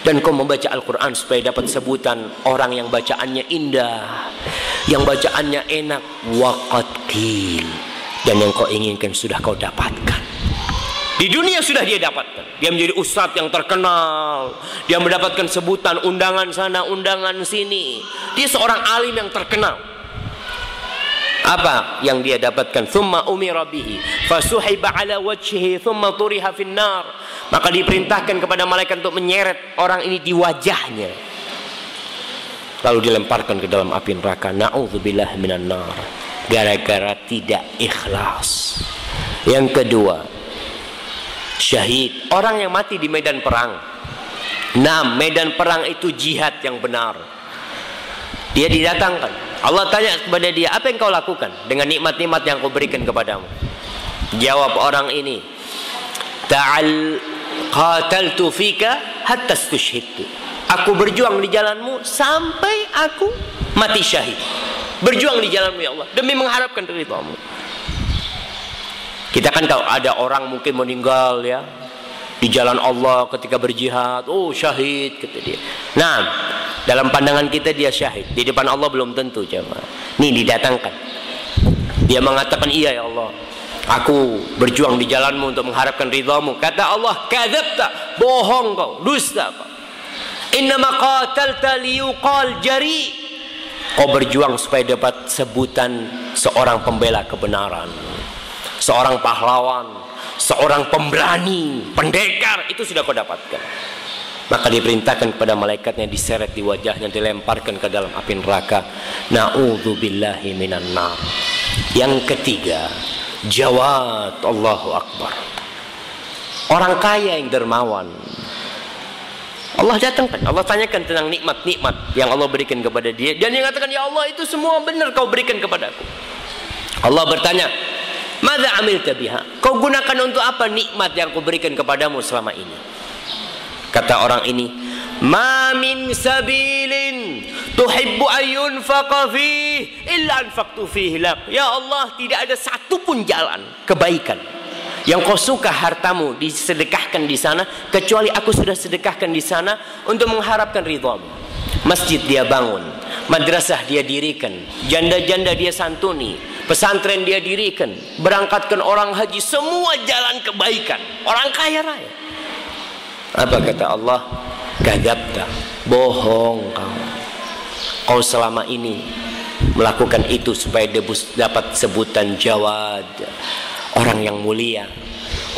Dan kau membaca Al-Quran supaya dapat sebutan orang yang bacaannya indah, yang bacaannya enak. Waqad qil, dan yang kau inginkan sudah kau dapatkan. Di dunia sudah dia dapatkan. Dia menjadi ustadz yang terkenal. Dia mendapatkan sebutan undangan sana, undangan sini. Dia seorang alim yang terkenal. Apa yang dia dapatkan? Thumma umira bihi fasuhiba ala wajhihi thumma turiha finnar. Maka diperintahkan kepada malaikat untuk menyeret orang ini di wajahnya, lalu dilemparkan ke dalam api neraka. Na'udzubillah minan nar. Gara-gara tidak ikhlas. Yang kedua, syahid, orang yang mati di medan perang. Nah, medan perang itu jihad yang benar. Dia didatangkan. Allah tanya kepada dia, apa yang kau lakukan dengan nikmat-nikmat yang kau berikan kepadamu? Jawab orang ini, qataltu fika hatta stushhidtu. Aku berjuang di jalanmu sampai aku mati syahid. Berjuang di jalanmu ya Allah, demi mengharapkan ridhamu. Kita kan tahu ada orang mungkin meninggal ya di jalan Allah ketika berjihad, oh syahid kata dia. Nah, dalam pandangan kita dia syahid, di depan Allah belum tentu jemaah. Nih didatangkan. Dia mengatakan, iya ya Allah, aku berjuang di jalanmu untuk mengharapkan ridhamu. Kata Allah, kadzabta, bohong kau, dusta kau. Innama qatalta liyuqal jari. Kau berjuang supaya dapat sebutan seorang pembela kebenaran, seorang pahlawan, seorang pemberani, pendekar. Itu sudah kau dapatkan. Maka diperintahkan kepada malaikatnya, diseret di wajahnya, dilemparkan ke dalam api neraka. Na'udzubillahi minan nar. Yang ketiga, jawad, Allahu Akbar. Orang kaya yang dermawan. Allah datangkan, Allah tanyakan tentang nikmat-nikmat yang Allah berikan kepada dia, dan dia mengatakan, ya Allah, itu semua benar kau berikan kepadaku. Allah bertanya, madza amilta biha? Kau gunakan untuk apa nikmat yang kau berikan kepadamu selama ini? Kata orang ini, ma min sabilin tuhibbu an yunfaqa fihi illa anfaqtu fihi lak. Ya Allah, tidak ada satupun jalan kebaikan yang kau suka hartamu disedekahkan di sana, kecuali aku sudah sedekahkan di sana untuk mengharapkan ridhamu. Masjid dia bangun, madrasah dia dirikan, janda-janda dia santuni, pesantren dia dirikan, berangkatkan orang haji, semua jalan kebaikan. Orang kaya raya. Apa kata Allah? Kadzabta, bohong kau. Kau selama ini melakukan itu supaya dapat sebutan Jawad, orang yang mulia,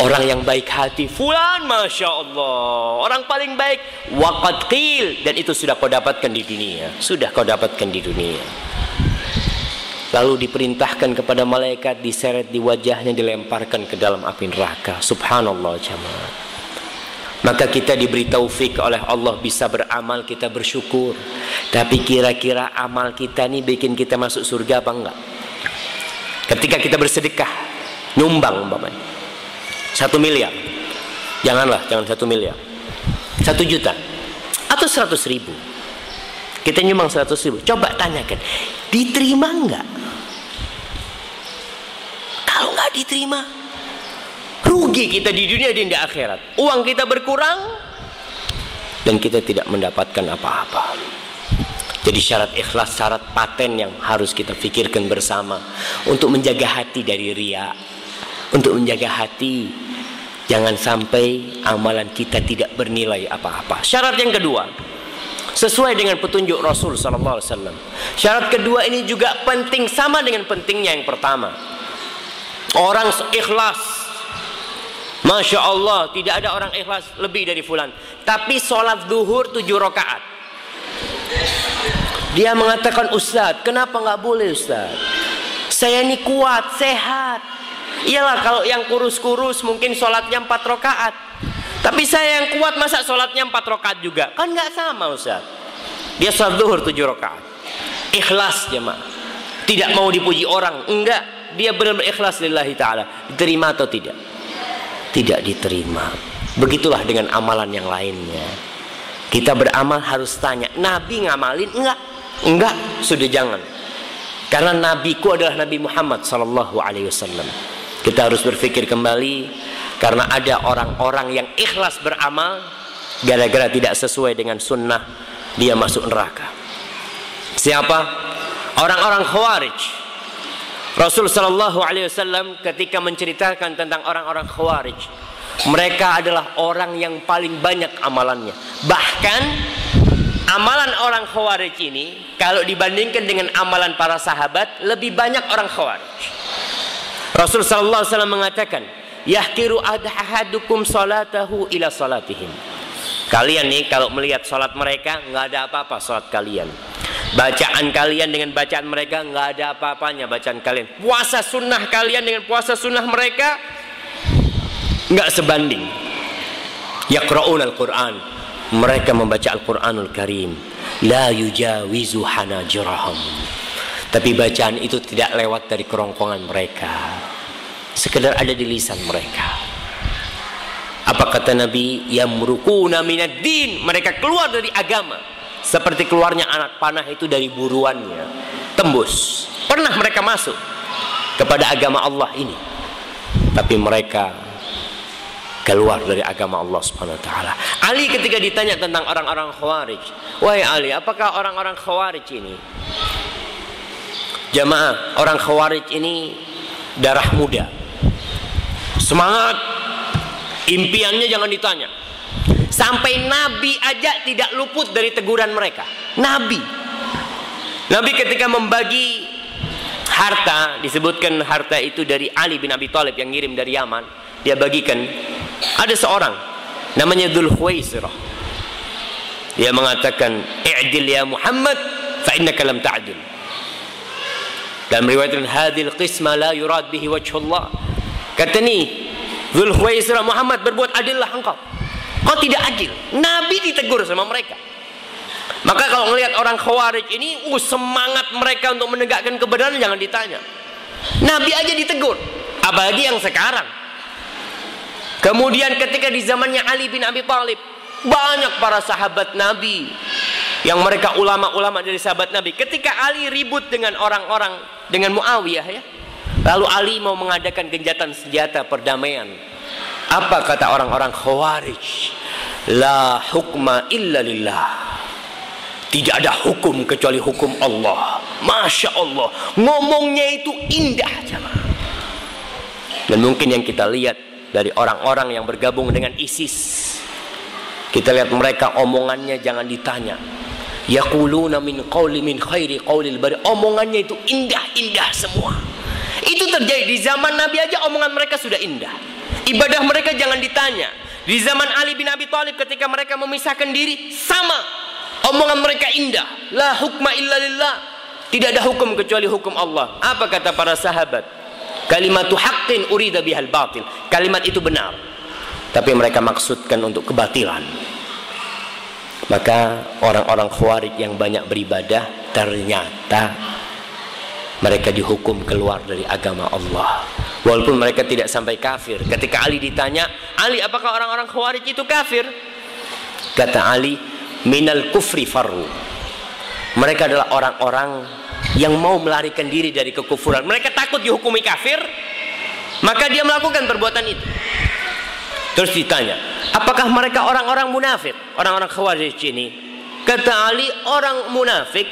orang yang baik hati. Fulan, masya Allah, orang paling baik. Waqad qil, dan itu sudah kau dapatkan di dunia. Sudah kau dapatkan di dunia. Lalu diperintahkan kepada malaikat, diseret di wajahnya, dilemparkan ke dalam api neraka. Subhanallah jamaah. Maka kita diberi taufik oleh Allah bisa beramal, kita bersyukur. Tapi kira-kira amal kita ini bikin kita masuk surga apa enggak? Ketika kita bersedekah, nyumbang umpamanya 1 miliar, jangan 1 miliar, 1 juta atau 100.000, kita nyumbang 100.000, coba tanyakan, diterima enggak? Kalau enggak diterima, rugi kita di dunia dan di akhirat. Uang kita berkurang dan kita tidak mendapatkan apa-apa. Jadi syarat ikhlas, syarat paten yang harus kita pikirkan bersama untuk menjaga hati dari riya, untuk menjaga hati jangan sampai amalan kita tidak bernilai apa-apa. Syarat yang kedua, sesuai dengan petunjuk Rasul SAW. Syarat kedua ini juga penting, sama dengan pentingnya yang pertama. Orang ikhlas, masya Allah, tidak ada orang ikhlas lebih dari fulan. Tapi sholat zuhur 7 rakaat. Dia mengatakan, Ustaz, kenapa nggak boleh Ustaz? Saya ini kuat, sehat. Iyalah, kalau yang kurus-kurus mungkin sholatnya 4 rakaat. Tapi saya yang kuat, masa sholatnya 4 rakaat juga? Kan nggak sama Ustaz. Dia sholat zuhur 7 rakaat. Ikhlas jemaah. Tidak mau dipuji orang, enggak. Dia benar-benar ikhlas lillahi ta'ala. Diterima atau tidak? Tidak diterima. Begitulah dengan amalan yang lainnya. Kita beramal harus tanya, Nabi ngamalin enggak? Enggak, sudah jangan. Karena nabiku adalah Nabi Muhammad SAW. Kita harus berpikir kembali, karena ada orang-orang yang ikhlas beramal, gara-gara tidak sesuai dengan sunnah, dia masuk neraka. Siapa? Orang-orang Khawarij. Rasul SAW ketika menceritakan tentang orang-orang Khawarij, mereka adalah orang yang paling banyak amalannya. Bahkan amalan orang Khawarij ini, kalau dibandingkan dengan amalan para sahabat, lebih banyak orang Khawarij. Rasul SAW mengatakan, yahkiru ahadukum salatahu ila salatihim. Kalian nih kalau melihat salat mereka, nggak ada apa-apa salat kalian. Bacaan kalian dengan bacaan mereka, nggak ada apa-apanya bacaan kalian. Puasa sunnah kalian dengan puasa sunnah mereka, nggak sebanding. Yaqra'un al-Quran, mereka membaca Al-Quranul Karim, la yujawizu hanajirahum, tapi bacaan itu tidak lewat dari kerongkongan mereka, sekedar ada di lisan mereka. Apa kata Nabi? Yamrukuna minad din, mereka keluar dari agama seperti keluarnya anak panah itu dari buruannya, tembus. Pernah mereka masuk kepada agama Allah ini, tapi mereka keluar dari agama Allah Subhanahu wa taala. Ali ketika ditanya tentang orang-orang Khawarij, wahai Ali, apakah orang-orang Khawarij ini? Jamaah, orang Khawarij ini darah muda, semangat, impiannya jangan ditanya. Sampai Nabi aja tidak luput dari teguran mereka. Nabi ketika membagi harta, disebutkan harta itu dari Ali bin Abi Thalib yang ngirim dari Yaman, dia bagikan. Ada seorang namanya Dzul Khuwaisirah, dia mengatakan, i'dil ya Muhammad fa innaka lam ta'dil. Dan meriwayatkan hadhil qisma la yurad bihi wajhullah. Kata ni, Dzul Khuwaisirah, Muhammad berbuat adillah engkau. Kau tidak adil. Nabi ditegur sama mereka. Maka kalau melihat orang Khawarij ini, semangat mereka untuk menegakkan kebenaran jangan ditanya. Nabi aja ditegur, apalagi yang sekarang. Kemudian ketika di zamannya Ali bin Abi Thalib, banyak para sahabat Nabi yang mereka ulama-ulama dari sahabat Nabi. Ketika Ali ribut dengan orang-orang, dengan Muawiyah ya, lalu Ali mau mengadakan gencatan senjata perdamaian. Apa kata orang-orang Khawarij? La hukma illa lillah. Tidak ada hukum kecuali hukum Allah. Masya Allah, ngomongnya itu indah jemaah. Dan mungkin yang kita lihat dari orang-orang yang bergabung dengan ISIS, kita lihat mereka omongannya jangan ditanya. Yaquluna min qawli min khairi qawlil bari. Omongannya itu indah-indah semua. Itu terjadi di zaman Nabi aja, omongan mereka sudah indah. Ibadah mereka jangan ditanya. Di zaman Ali bin Abi Thalib ketika mereka memisahkan diri, sama. Omongan mereka indah. La hukma illa lillah. Tidak ada hukum kecuali hukum Allah. Apa kata para sahabat? Kalimatu haqqin urida bihal batil. Kalimat itu benar, tapi mereka maksudkan untuk kebatilan. Maka orang-orang Khawarij yang banyak beribadah, ternyata mereka dihukum keluar dari agama Allah. Walaupun mereka tidak sampai kafir. Ketika Ali ditanya, Ali, apakah orang-orang Khawarij itu kafir? Kata Ali, minal kufri farru. Mereka adalah orang-orang yang mau melarikan diri dari kekufuran. Mereka takut dihukumi kafir, maka dia melakukan perbuatan itu. Terus ditanya, apakah mereka orang-orang munafik? Orang-orang Khawarij ini. Kata Ali, orang munafik,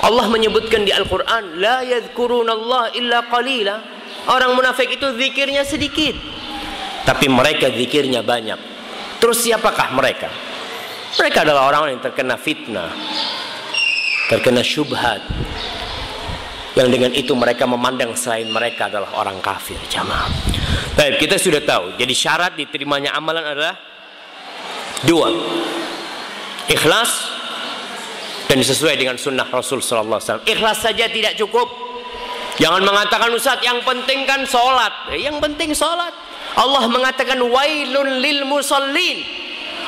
Allah menyebutkan di Al-Quran, la yadhkurunallah illa qalila. Orang munafik itu zikirnya sedikit, tapi mereka zikirnya banyak. Terus siapakah mereka? Mereka adalah orang yang terkena fitnah, terkena syubhat, yang dengan itu mereka memandang selain mereka adalah orang kafir. Jamaah, baik, kita sudah tahu. Jadi syarat diterimanya amalan adalah dua: ikhlas dan sesuai dengan sunnah Rasul Sallallahu Alaihi Wasallam. Ikhlas saja tidak cukup. Jangan mengatakan, Ustaz, yang penting kan sholat. Yang penting sholat. Allah mengatakan wailun lil musallin.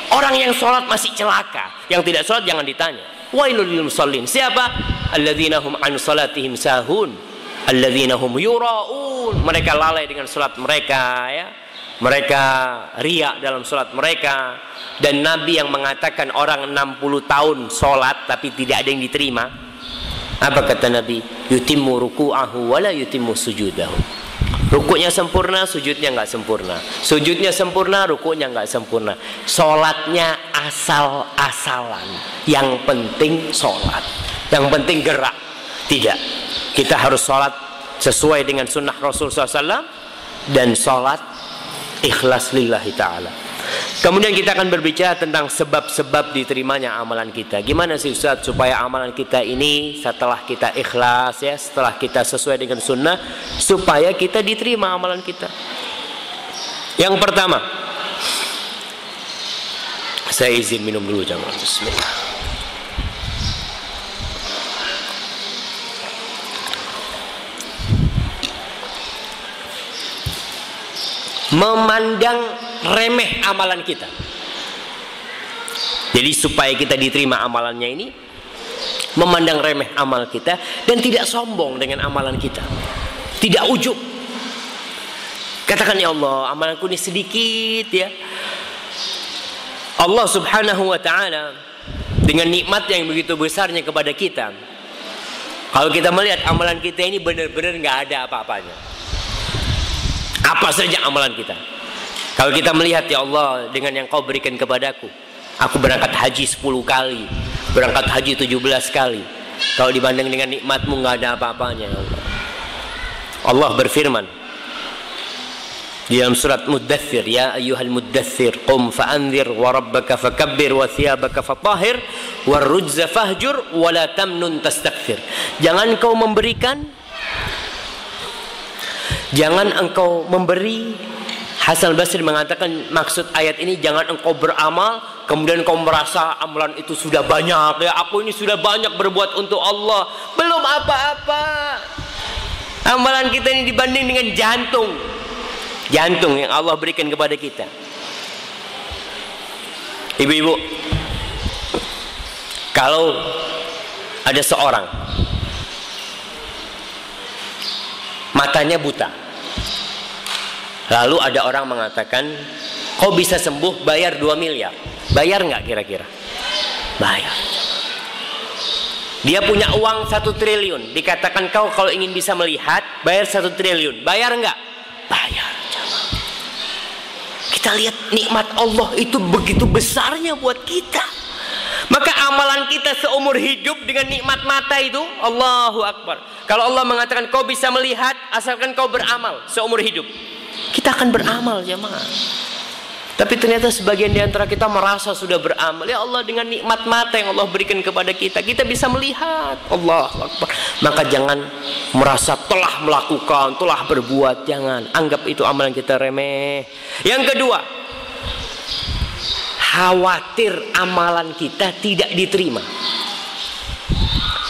Orang yang sholat masih celaka. Yang tidak sholat jangan ditanya. Wailul lil musallin. Siapa? Alladzina hum an salatihim sahun, alladzina hum yura'un. Mereka lalai dengan salat mereka ya. Mereka riya dalam salat mereka. Dan Nabi yang mengatakan orang 60 tahun salat tapi tidak ada yang diterima. Apa kata Nabi? Yutimmu ruku'ahu wa la yutimmu sujudahu. Rukuknya sempurna, sujudnya enggak sempurna. Sujudnya sempurna, rukuknya enggak sempurna. Salatnya asal-asalan. Yang penting salat. Yang penting gerak. Tidak. Kita harus salat sesuai dengan sunnah Rasul SAW dan salat ikhlas lillahi ta'ala. Kemudian kita akan berbicara tentang sebab-sebab diterimanya amalan kita. Gimana sih Ustaz supaya amalan kita ini setelah kita ikhlas ya, setelah kita sesuai dengan sunnah, supaya kita diterima amalan kita. Yang pertama, saya izin minum dulu jamaah. Bismillah. Memandang remeh amalan kita. Jadi supaya kita diterima amalannya ini, memandang remeh amal kita dan tidak sombong dengan amalan kita, tidak ujub. Katakan, ya Allah, amalanku ini sedikit ya. Allah Subhanahu wa ta'ala dengan nikmat yang begitu besarnya kepada kita, kalau kita melihat amalan kita ini benar-benar nggak ada apa-apanya, apa saja amalan kita. Kalau kita melihat, ya Allah, dengan yang kau berikan kepadaku, aku berangkat haji 10 kali, berangkat haji 17 kali. Kalau dibanding dengan nikmatmu nggak ada apa-apanya, ya Allah. Allah berfirman di dalam surat Muddathir, ya ayyuhal muddathir qum fa'anzir wa rabbaka fakabbir wa thiyabaka fatahhir war rujza fahjur wa la tamnun tastakthir. Jangan engkau memberikan, jangan engkau memberi. Hasan Basri mengatakan maksud ayat ini, jangan engkau beramal kemudian engkau merasa amalan itu sudah banyak ya, aku ini sudah banyak berbuat untuk Allah. Belum apa-apa. Amalan kita ini dibanding dengan jantung jantung yang Allah berikan kepada kita. Ibu-ibu, kalau ada seorang matanya buta, lalu ada orang mengatakan, kau bisa sembuh, bayar 2 miliar. Bayar nggak kira-kira? Bayar. Dia punya uang 1 triliun. Dikatakan kau kalau ingin bisa melihat, bayar 1 triliun. Bayar nggak? Bayar. Kita lihat nikmat Allah itu begitu besarnya buat kita. Maka amalan kita seumur hidup dengan nikmat mata itu, Allahu Akbar. Kalau Allah mengatakan kau bisa melihat asalkan kau beramal seumur hidup, kita akan beramal jemaah. Tapi ternyata sebagian di antara kita merasa sudah beramal. Ya Allah, dengan nikmat mata yang Allah berikan kepada kita, kita bisa melihat. Allahu Akbar. Maka jangan merasa telah melakukan, telah berbuat. Jangan anggap itu amalan kita remeh. Yang kedua, khawatir amalan kita tidak diterima.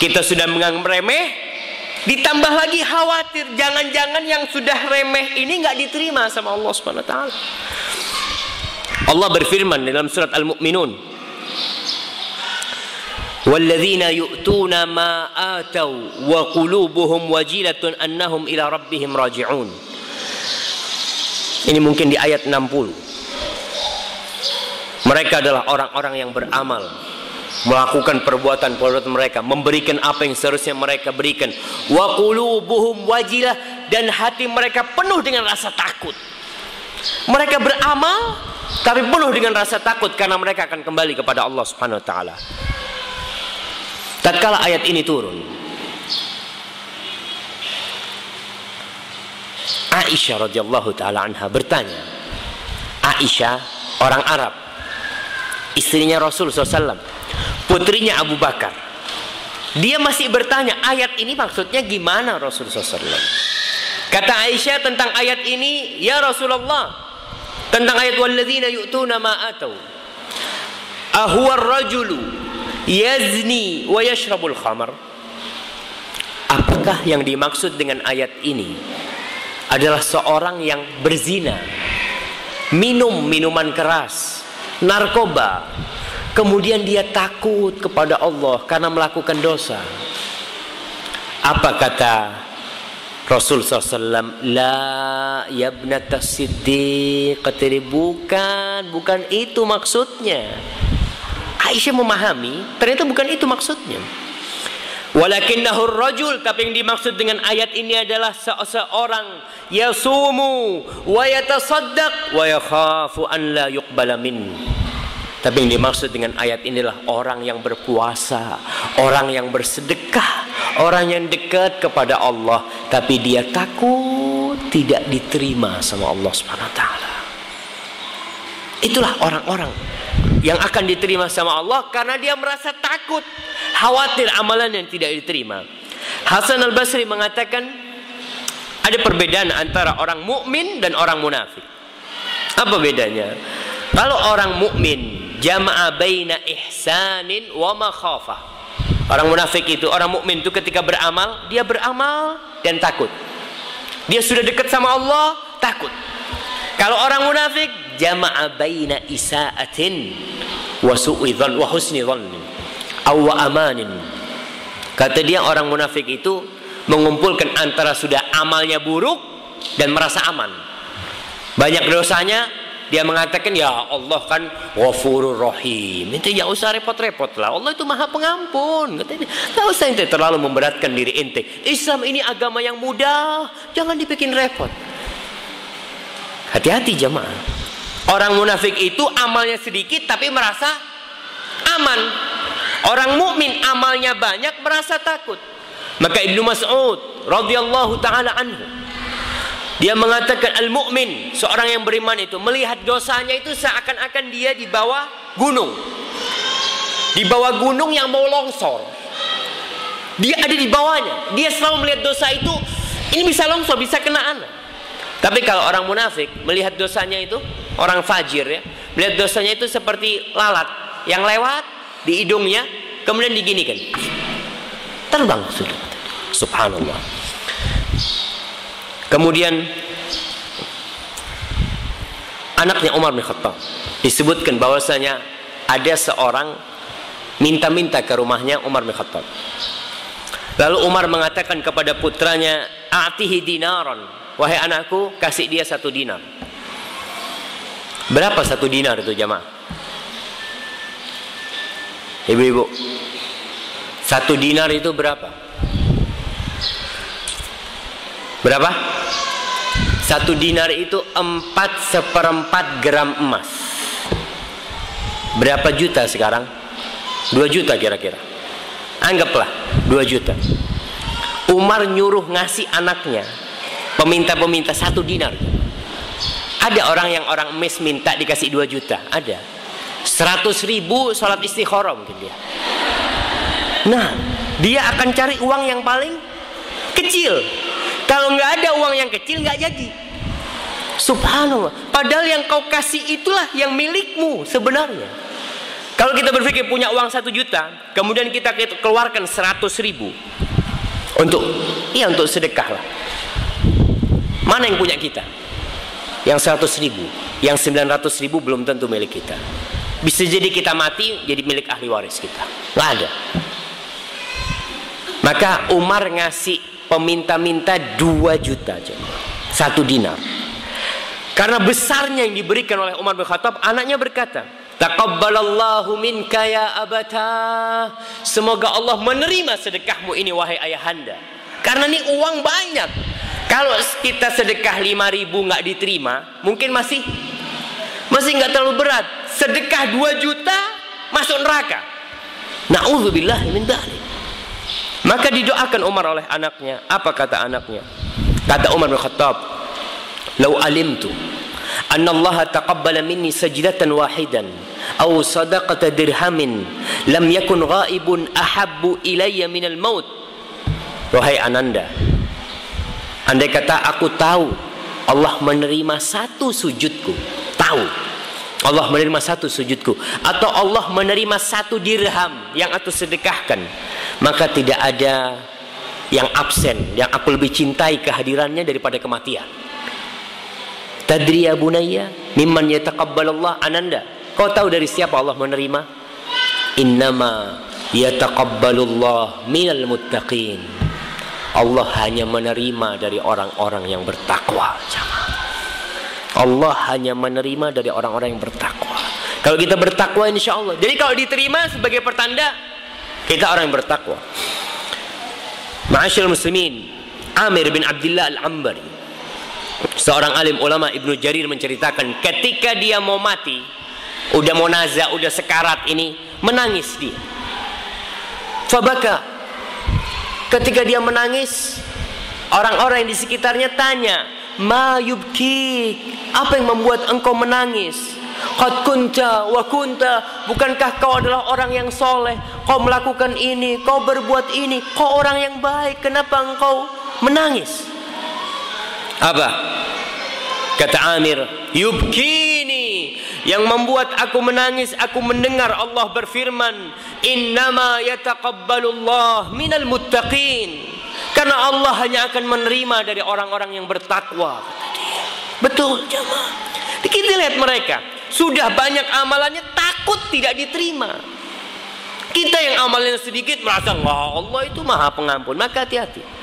Kita sudah menganggap remeh, ditambah lagi khawatir jangan-jangan yang sudah remeh ini nggak diterima sama Allah Subhanahu wa taala. Allah berfirman dalam surat Al-Mu'minun, "Walladzina yu'tuna ma atau wa qulubuhum wajilatun annahum ila rabbihim raji'un." Ini mungkin di ayat 60. Mereka adalah orang-orang yang beramal, melakukan perbuatan-perbuatan mereka, memberikan apa yang seharusnya mereka berikan. Wa qulubuhum wajilah, dan hati mereka penuh dengan rasa takut. Mereka beramal tapi penuh dengan rasa takut karena mereka akan kembali kepada Allah Subhanahu wa taala. Tatkala ayat ini turun, Aisyah radhiyallahu taala anha bertanya. Aisyah orang Arab, istrinya Rasul SAW, putrinya Abu Bakar. Dia masih bertanya, ayat ini maksudnya gimana Rasul SAW? Kata Aisyah tentang ayat ini, ya Rasulullah, tentang ayat walladzina yu'tuna ma atau, ahuwar rajulu yazni wa yashrabul khamar. Apakah yang dimaksud dengan ayat ini adalah seorang yang berzina, minum minuman keras, narkoba, kemudian dia takut kepada Allah karena melakukan dosa? Apa kata Rasul SAW? La yabnata siddiq. Bukan itu maksudnya. Aisyah memahami ternyata bukan itu maksudnya. Walakinnahur rajul, tapi yang dimaksud dengan ayat ini adalah seorang yasumu wa yatasaddaq wa yakhafu an la yuqbala min. Tapi yang dimaksud dengan ayat inilah orang yang berpuasa, orang yang bersedekah, orang yang dekat kepada Allah, tapi dia takut tidak diterima sama Allah Subhanahu wa taala. Itulah orang-orang yang akan diterima sama Allah karena dia merasa takut, khawatir amalan yang tidak diterima. Hasan Al-Basri mengatakan ada perbedaan antara orang mukmin dan orang munafik. Apa bedanya? Kalau orang mukmin jama'a baina ihsanin wa makhafah. Orang munafik itu, orang mukmin itu ketika beramal, dia beramal dan takut. Dia sudah dekat sama Allah, takut. Kalau orang munafik jama'a baina isa'atin wa su'i dhann wa husni dhann aw wa amanin. Kata dia orang munafik itu mengumpulkan antara sudah amalnya buruk dan merasa aman. Banyak dosanya, dia mengatakan ya Allah kan Ghafurur Rahim. Ente enggak usah repot-repot lah. Allah itu Maha Pengampun. Katanya, enggak usah ente terlalu memberatkan diri ente. Islam ini agama yang mudah, jangan dibikin repot. Hati-hati jemaah. Orang munafik itu amalnya sedikit tapi merasa aman. Orang mukmin amalnya banyak merasa takut. Maka Ibnu Mas'ud radhiyallahu taala anhu, dia mengatakan al-mu'min, seorang yang beriman itu melihat dosanya itu seakan-akan dia di bawah gunung. Di bawah gunung yang mau longsor. Dia ada di bawahnya. Dia selalu melihat dosa itu, ini bisa longsor, bisa kena anak. Tapi kalau orang munafik melihat dosanya itu, orang fajir ya, melihat dosanya itu seperti lalat yang lewat di hidungnya, kemudian diginikan. Terbang sudah. Subhanallah. Kemudian anaknya Umar bin Khattab. Disebutkan bahwasanya ada seorang minta-minta ke rumahnya Umar bin Khattab. Lalu Umar mengatakan kepada putranya, "A'tihi dinaran." Wahai anakku, kasih dia 1 dinar. Berapa 1 dinar itu jamaah? Ibu-ibu, 1 dinar itu berapa? Berapa? 1 dinar itu 4/4 gram emas. Berapa juta sekarang? 2 juta kira-kira. Anggaplah 2 juta. Umar nyuruh ngasih anaknya, peminta-peminta 1 dinar. Ada orang emis minta dikasih 2 juta. Ada 100.000 sholat istikharah mungkin dia. Nah, dia akan cari uang yang paling kecil. Kalau nggak ada uang yang kecil, nggak jadi. Subhanallah. Padahal yang kau kasih itulah yang milikmu sebenarnya. Kalau kita berpikir punya uang 1 juta, kemudian kita keluarkan 100.000 untuk sedekah lah. Mana yang punya kita? Yang 100.000, yang 900.000 belum tentu milik kita. Bisa jadi kita mati jadi milik ahli waris kita. Nggak ada. Maka Umar ngasih peminta-minta 2 juta aja, 1 dinar. Karena besarnya yang diberikan oleh Umar bin Khattab, anaknya berkata, "Taqabbalallahu minka ya abata." Semoga Allah menerima sedekahmu ini wahai ayahanda. Karena ini uang banyak. Kalau kita sedekah 5.000 nggak diterima, mungkin masih nggak terlalu berat. Sedekah 2 juta masuk neraka. Na'udzubillah min dzalik. Maka didoakan Umar oleh anaknya. Apa kata anaknya? Kata Umar bin Khattab, "Lau alimtu anna Allah taqabbala minni sajdatan wahidan aw sadaqata dirhamin lam yakun ghaibun ahabbu ilayya minal maut." Wahai ananda, andai kata aku tahu Allah menerima 1 sujudku, tahu Allah menerima 1 sujudku, atau Allah menerima 1 dirham yang aku sedekahkan, maka tidak ada yang absen, yang aku lebih cintai kehadirannya daripada kematian. Tadri ya bunayya mimman yataqabbalallah. Ananda, kau tahu dari siapa Allah menerima? Innama yataqabbalullah minal muttaqin. Allah hanya menerima dari orang-orang yang bertakwa. Allah hanya menerima dari orang-orang yang bertakwa. Kalau kita bertakwa, insya Allah. Jadi kalau diterima sebagai pertanda kita orang yang bertakwa. Ma'asyiral muslimin, Amir bin Abdullah al-Ambari, seorang alim ulama, Ibnu Jarir menceritakan ketika dia mau mati, udah mau naza, udah sekarat ini, menangis dia. Fabaka. Ketika dia menangis, orang-orang yang di sekitarnya tanya, "Ma yubkik? Apa yang membuat engkau menangis? Qad kunta wa kunta. Bukankah kau adalah orang yang soleh? Kau melakukan ini, kau berbuat ini, kau orang yang baik. Kenapa engkau menangis?" Apa? Kata Amir, "Yubkini, yang membuat aku menangis, aku mendengar Allah berfirman, innama yataqabbalullah minal muttaqin. Karena Allah hanya akan menerima dari orang-orang yang bertakwa." Kata dia. Betul jamaah. Kita lihat mereka sudah banyak amalannya, takut tidak diterima. Kita yang amalnya sedikit merasa Allah itu maha pengampun. Maka hati-hati.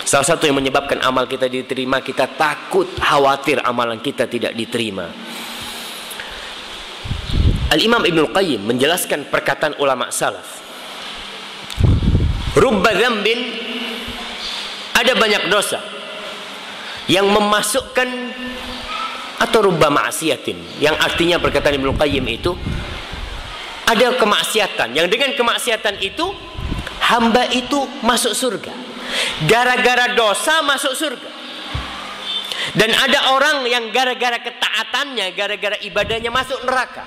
Salah satu yang menyebabkan amal kita diterima, kita takut, khawatir amalan kita tidak diterima. Al-Imam Ibnul Qayyim menjelaskan perkataan ulama salaf. Rubba dzambin, ada banyak dosa yang memasukkan, atau rubba ma'siyatin, yang artinya perkataan Ibnul Qayyim itu ada kemaksiatan yang dengan kemaksiatan itu hamba itu masuk surga. Gara-gara dosa masuk surga. Dan ada orang yang gara-gara ketaatannya, gara-gara ibadahnya masuk neraka.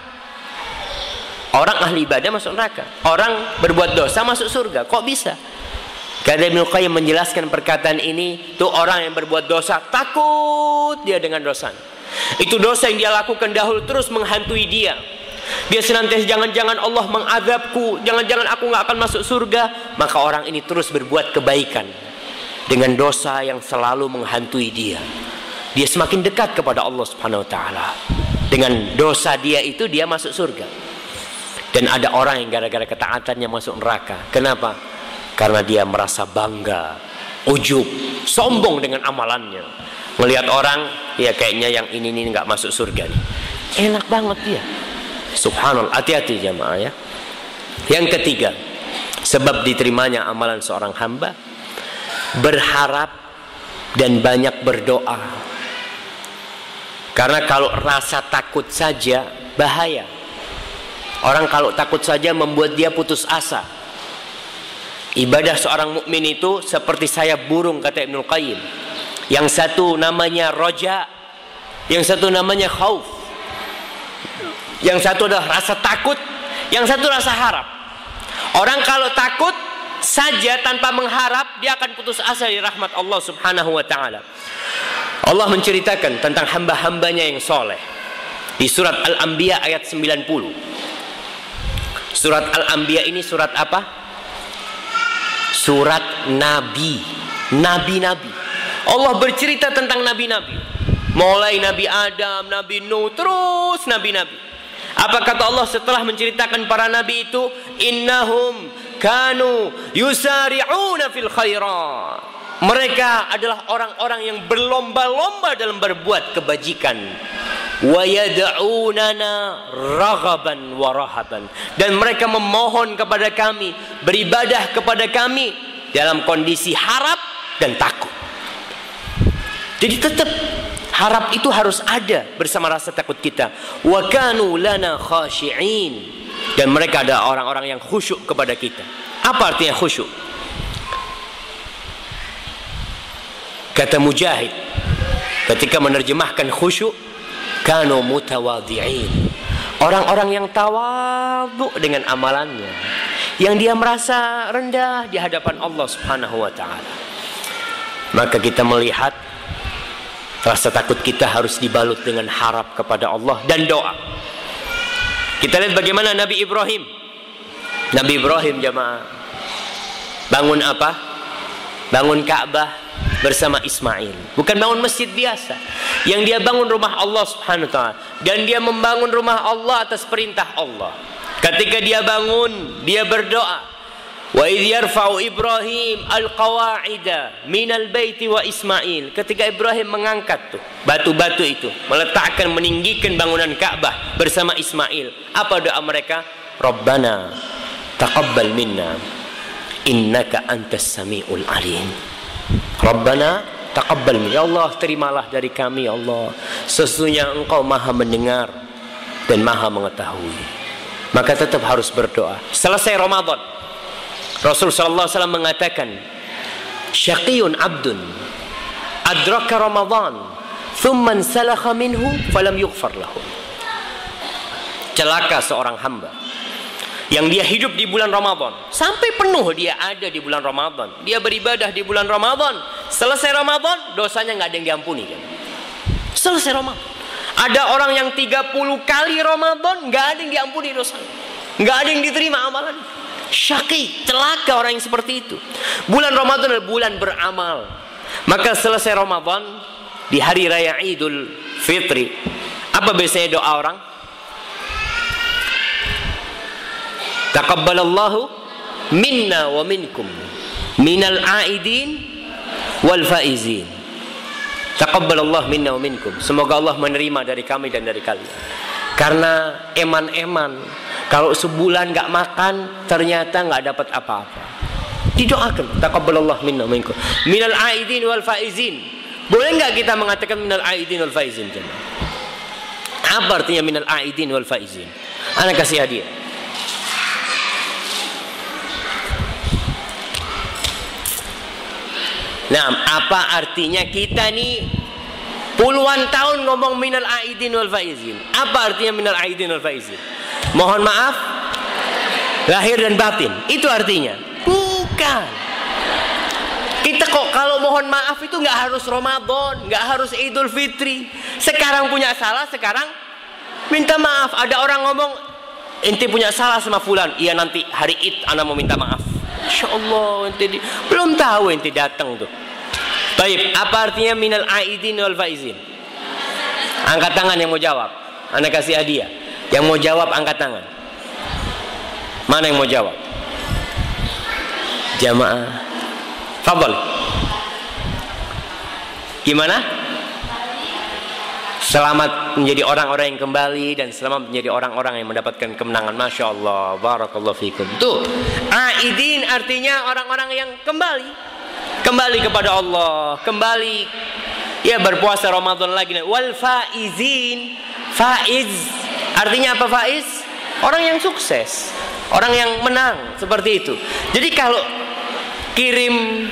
Orang ahli ibadah masuk neraka, orang berbuat dosa masuk surga. Kok bisa? Karena Ibnu Qayyim menjelaskan perkataan ini, tuh orang yang berbuat dosa takut dia dengan dosa. Itu dosa yang dia lakukan dahulu terus menghantui dia. Dia senantiasa, jangan-jangan Allah mengazabku, jangan-jangan aku nggak akan masuk surga. Maka orang ini terus berbuat kebaikan dengan dosa yang selalu menghantui dia. Dia semakin dekat kepada Allah Subhanahu wa taala. Dengan dosa dia itu dia masuk surga. Dan ada orang yang gara-gara ketaatannya masuk neraka. Kenapa? Karena dia merasa bangga, ujub, sombong dengan amalannya. Melihat orang, ya kayaknya yang ini nggak masuk surga nih. Enak banget dia. Subhanallah, hati-hati jamaah ya. Yang ketiga, sebab diterimanya amalan seorang hamba, berharap dan banyak berdoa. Karena kalau rasa takut saja bahaya. Orang kalau takut saja membuat dia putus asa. Ibadah seorang mukmin itu seperti sayap burung, kata Ibnul Qayyim. Yang satu namanya roja, yang satu namanya khauf. Yang satu adalah rasa takut, yang satu rasa harap. Orang kalau takut saja tanpa mengharap, dia akan putus asa di rahmat Allah Subhanahu wa ta'ala. Allah menceritakan tentang hamba-hambanya yang soleh di surat Al-Anbiya ayat 90. Surat Al-Anbiya ini surat apa? Surat Nabi. Nabi-nabi. Allah bercerita tentang nabi-nabi. Mulai Nabi Adam, Nabi Nuh, terus nabi-nabi. Apa kata Allah setelah menceritakan para nabi itu? Innahum kanu yusari'una fil khairat. Mereka adalah orang-orang yang berlomba-lomba dalam berbuat kebajikan. Wa yad'unana raghaban wa rahaban. Dan mereka memohon kepada kami, beribadah kepada kami dalam kondisi harap dan takut. Jadi tetap harap itu harus ada bersama rasa takut kita. Wa kanu lana khashi'in. Dan mereka ada orang-orang yang khusyuk kepada kita. Apa artinya khusyuk? Kata Mujahid ketika menerjemahkan khusyuk, kanu mutawadhi'in. Orang-orang yang tawadhu dengan amalannya, yang dia merasa rendah di hadapan Allah Subhanahu wa ta'ala. Maka kita melihat rasa takut kita harus dibalut dengan harap kepada Allah dan doa. Kita lihat bagaimana Nabi Ibrahim. Nabi Ibrahim jamaah bangun apa? Bangun Ka'bah bersama Ismail. Bukan bangun masjid biasa. Yang dia bangun rumah Allah Subhanahu wa ta'ala. Dan dia membangun rumah Allah atas perintah Allah. Ketika dia bangun, dia berdoa. Wa idh yarfa'u Ibrahim al-qawa'ida minal baiti wa Ismail. Ketika Ibrahim mengangkat tuh batu-batu itu, meletakkan, meninggikan bangunan Ka'bah bersama Ismail. Apa doa mereka? Rabbana taqabbal minna innaka antas sami'ul alim. Rabbana taqabbal minna. Ya Allah, terimalah dari kami ya Allah. Sesungguhnya Engkau Maha mendengar dan Maha mengetahui. Maka tetap harus berdoa. Selesai Ramadan, Rasul sallallahu alaihi wasallam mengatakan, syaqiyun abdun adraka Ramadan thumma salakha minhu falam yughfar lahu. Celaka seorang hamba yang dia hidup di bulan Ramadan sampai penuh, dia ada di bulan Ramadan, dia beribadah di bulan Ramadan, selesai Ramadan dosanya nggak ada yang diampuni kan? Selesai Ramadan. Ada orang yang 30 kali Ramadan nggak ada yang diampuni dosanya, nggak ada yang diterima amalan. Syaqi, celaka orang yang seperti itu. Bulan Ramadan adalah bulan beramal. Maka selesai Ramadan, di hari raya Idul Fitri, apa biasanya doa orang? Taqabbalallahu minna wa minkum minal aidin wal faizin. Taqabbalallahu minna wa minkum. Semoga Allah menerima dari kami dan dari kalian. Karena eman-eman kalau sebulan nggak makan ternyata nggak dapat apa-apa. Didoakan taqabbalallahu minna wa minkum minal aidin wal faizin. Boleh nggak kita mengatakan minal aidin wal faizin? Apa artinya minal aidin wal faizin? Ana kasih hadiah. Nah, apa artinya kita nih puluhan tahun ngomong minal aidin wal faizin? Apa artinya minal aidin wal faizin? Mohon maaf lahir dan batin, itu artinya? Bukan. Kita kok kalau mohon maaf itu nggak harus Ramadan, nggak harus Idul Fitri. Sekarang punya salah, sekarang minta maaf. Ada orang ngomong, ente punya salah sama fulan, iya nanti hari Id ana mau minta maaf. Insya Allah ente belum tahu ente datang tuh. Baik, apa artinya minal aidin wal faizin? Angkat tangan yang mau jawab. Anda kasih hadiah. Yang mau jawab angkat tangan. Mana yang mau jawab? Jamaah. Fadhal. Gimana? Selamat menjadi orang-orang yang kembali dan selamat menjadi orang-orang yang mendapatkan kemenangan. Masya Allah, barakallahu fikum. Tuh, aidin artinya orang-orang yang kembali kepada Allah, kembali ya berpuasa Ramadan lagi. Wal faizin, faiz artinya apa faiz? Orang yang sukses, orang yang menang, seperti itu. Jadi kalau kirim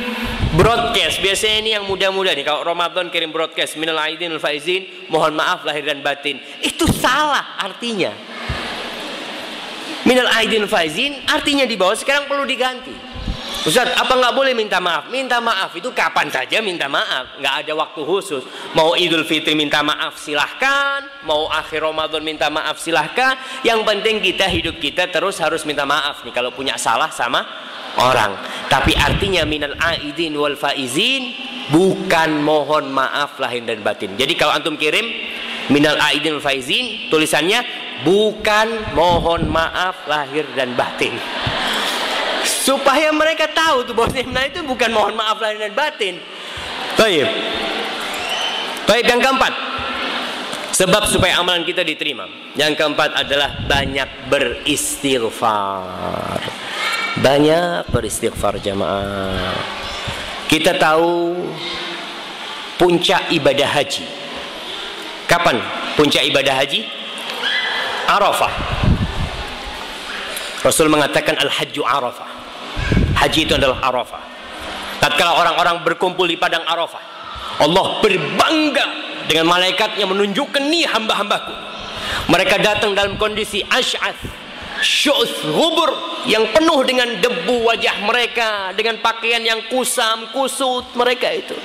broadcast, biasanya ini yang muda-muda nih, kalau Ramadan kirim broadcast minal aidin wal faizin, mohon maaf lahir dan batin, itu salah artinya. Minal aidin wal faizin artinya di bawah, sekarang perlu diganti. Ustaz, apa nggak boleh minta maaf? Minta maaf itu kapan saja minta maaf, nggak ada waktu khusus. Mau Idul Fitri minta maaf silahkan, mau akhir Ramadan minta maaf silahkan. Yang penting hidup kita terus harus minta maaf nih kalau punya salah sama orang. Tapi artinya minal aidin wal faizin bukan mohon maaf lahir dan batin. Jadi kalau antum kirim minal aidin wal faizin, tulisannya bukan mohon maaf lahir dan batin. Supaya mereka tahu tuh bahwa itu bukan mohon maaf lahir dan batin. Baik. Yang keempat, sebab supaya amalan kita diterima. Yang keempat adalah banyak beristighfar. Banyak beristighfar jamaah. Kita tahu puncak ibadah haji. Kapan puncak ibadah haji? Arafah. Rasul mengatakan al-hajju Arafah. Haji itu adalah Arafah. Tatkala orang-orang berkumpul di padang Arafah, Allah berbangga dengan malaikatnya menunjukkan, nih hamba-hambaku. Mereka datang dalam kondisi asy'ath, syu'th, ghubur, yang penuh dengan debu wajah mereka, dengan pakaian yang kusam, kusut mereka itu.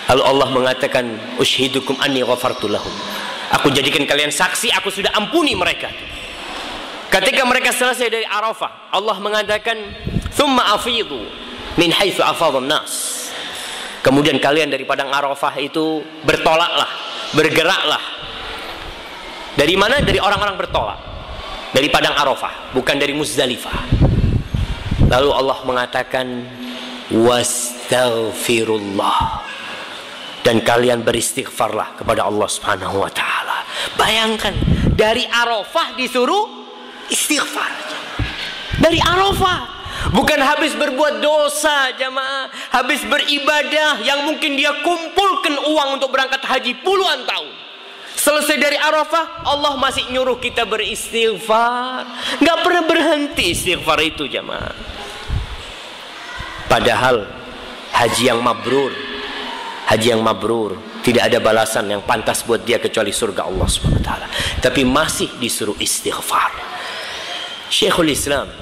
Lalu Allah mengatakan, ushidukum anni ghafartu lahum. Aku jadikan kalian saksi, aku sudah ampuni mereka. Ketika mereka selesai dari Arafah, Allah mengatakan, thumma afidu min haitsu afadhan nas. Kemudian kalian dari padang Arafah itu bertolaklah, bergeraklah. Dari mana? Dari orang-orang bertolak. Dari padang Arafah, bukan dari Muzdalifah. Lalu Allah mengatakan, wastaghfirullah. Dan kalian beristighfarlah kepada Allah Subhanahu wa taala. Bayangkan, dari Arafah disuruh istighfar. Dari Arafah. Bukan habis berbuat dosa jamaah, habis beribadah yang mungkin dia kumpulkan uang untuk berangkat haji puluhan tahun. Selesai dari Arafah, Allah masih nyuruh kita beristighfar. Nggak pernah berhenti istighfar itu jamaah. Padahal haji yang mabrur tidak ada balasan yang pantas buat dia kecuali surga Allah Subhanahu wa taala. Tapi masih disuruh istighfar. Syekhul Islam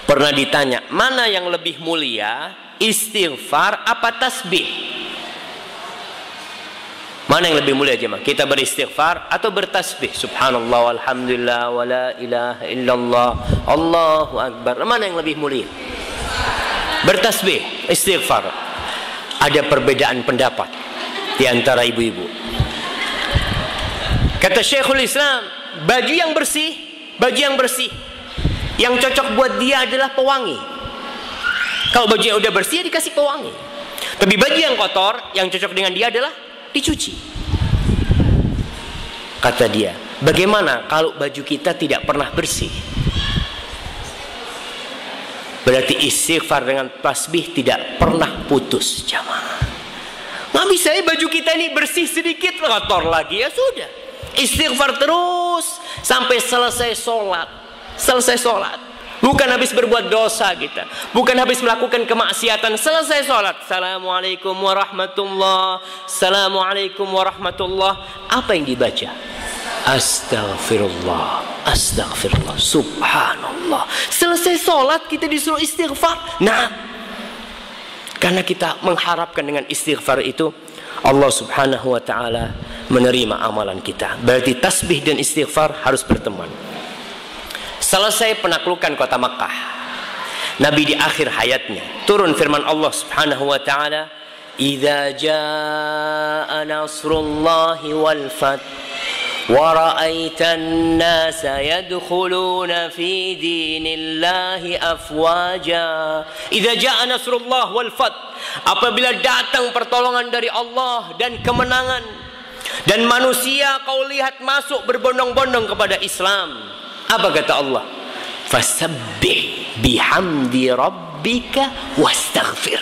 pernah ditanya, mana yang lebih mulia, istighfar apa tasbih? Mana yang lebih mulia jemaah? Kita beristighfar atau bertasbih? Subhanallah walhamdulillah wa la ilaha illallah Allahu akbar. Mana yang lebih mulia? Bertasbih, istighfar. Ada perbedaan pendapat di antara ibu-ibu. Kata Syekhul Islam, baju yang bersih yang cocok buat dia adalah pewangi. Kalau baju yang udah bersih, dikasih pewangi. Tapi baju yang kotor, yang cocok dengan dia adalah dicuci. Kata dia, bagaimana kalau baju kita tidak pernah bersih? Berarti istighfar dengan tasbih tidak pernah putus jamaah. Nggak bisa ya baju kita ini bersih sedikit, kotor lagi, ya sudah. Istighfar terus sampai selesai sholat. Bukan habis berbuat dosa kita, bukan habis melakukan kemaksiatan, selesai sholat, assalamualaikum warahmatullah, assalamualaikum warahmatullah. Apa yang dibaca? Astaghfirullah, astaghfirullah, subhanallah. Selesai sholat kita disuruh istighfar. Nah, karena kita mengharapkan dengan istighfar itu Allah Subhanahu wa ta'ala menerima amalan kita. Berarti tasbih dan istighfar harus berteman. Selesai penaklukan kota Makkah, Nabi di akhir hayatnya turun firman Allah Subhanahu wa ta'ala, idza jaa nasrullahi wal fath wa ra'aitan nasa yadkhuluna fi dinillahi afwaja. Idza jaa nasrullah wal fath, apabila datang pertolongan dari Allah dan kemenangan, dan manusia kau lihat masuk berbondong-bondong kepada Islam, apa kata Allah? Fasabbih bihamdi rabbika wastaghfir.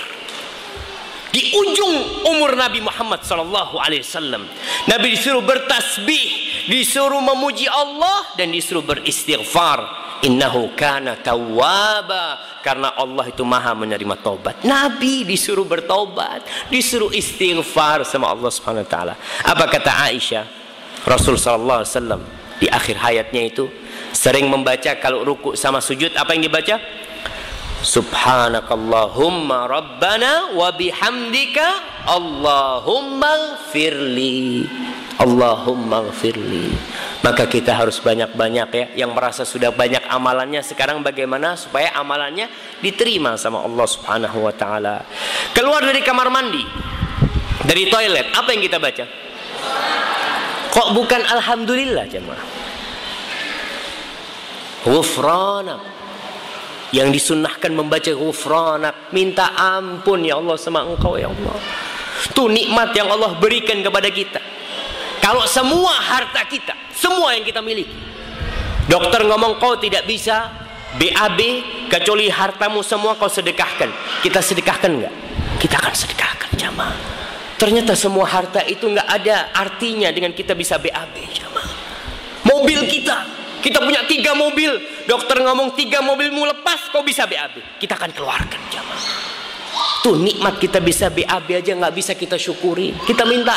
Di ujung umur Nabi Muhammad SAW, Nabi disuruh bertasbih, disuruh memuji Allah, dan disuruh beristighfar. Innahu kana tawwaba, karena Allah itu maha menerima taubat. Nabi disuruh bertaubat, disuruh istighfar sama Allah Subhanahu wa taala. Apa kata Aisyah? Rasul SAW di akhir hayatnya itu sering membaca kalau ruku sama sujud, apa yang dibaca? Subhanakallahumma rabbana wa bihamdika Allahumma gfirli, Allahumma gfirli. Maka kita harus banyak-banyak ya. Yang merasa sudah banyak amalannya, sekarang bagaimana supaya amalannya diterima sama Allah Subhanahu wa taala. Keluar dari kamar mandi, dari toilet, apa yang kita baca? Kok bukan alhamdulillah jemaah? Ghufranak. Yang disunnahkan membaca ghufranak, minta ampun ya Allah sama engkau ya Allah. Itu nikmat yang Allah berikan kepada kita. Kalau semua harta kita, semua yang kita miliki, dokter ngomong kau tidak bisa BAB kecuali hartamu semua kau sedekahkan. Kita sedekahkan enggak? Kita akan sedekahkan jamaah. Ternyata semua harta itu enggak ada artinya dengan kita bisa BAB jamaah. Mobil kita punya 3 mobil, dokter ngomong 3 mobilmu lepas kau bisa BAB, kita akan keluarkan jamaah. Tuh nikmat kita bisa BAB aja nggak bisa kita syukuri. Kita minta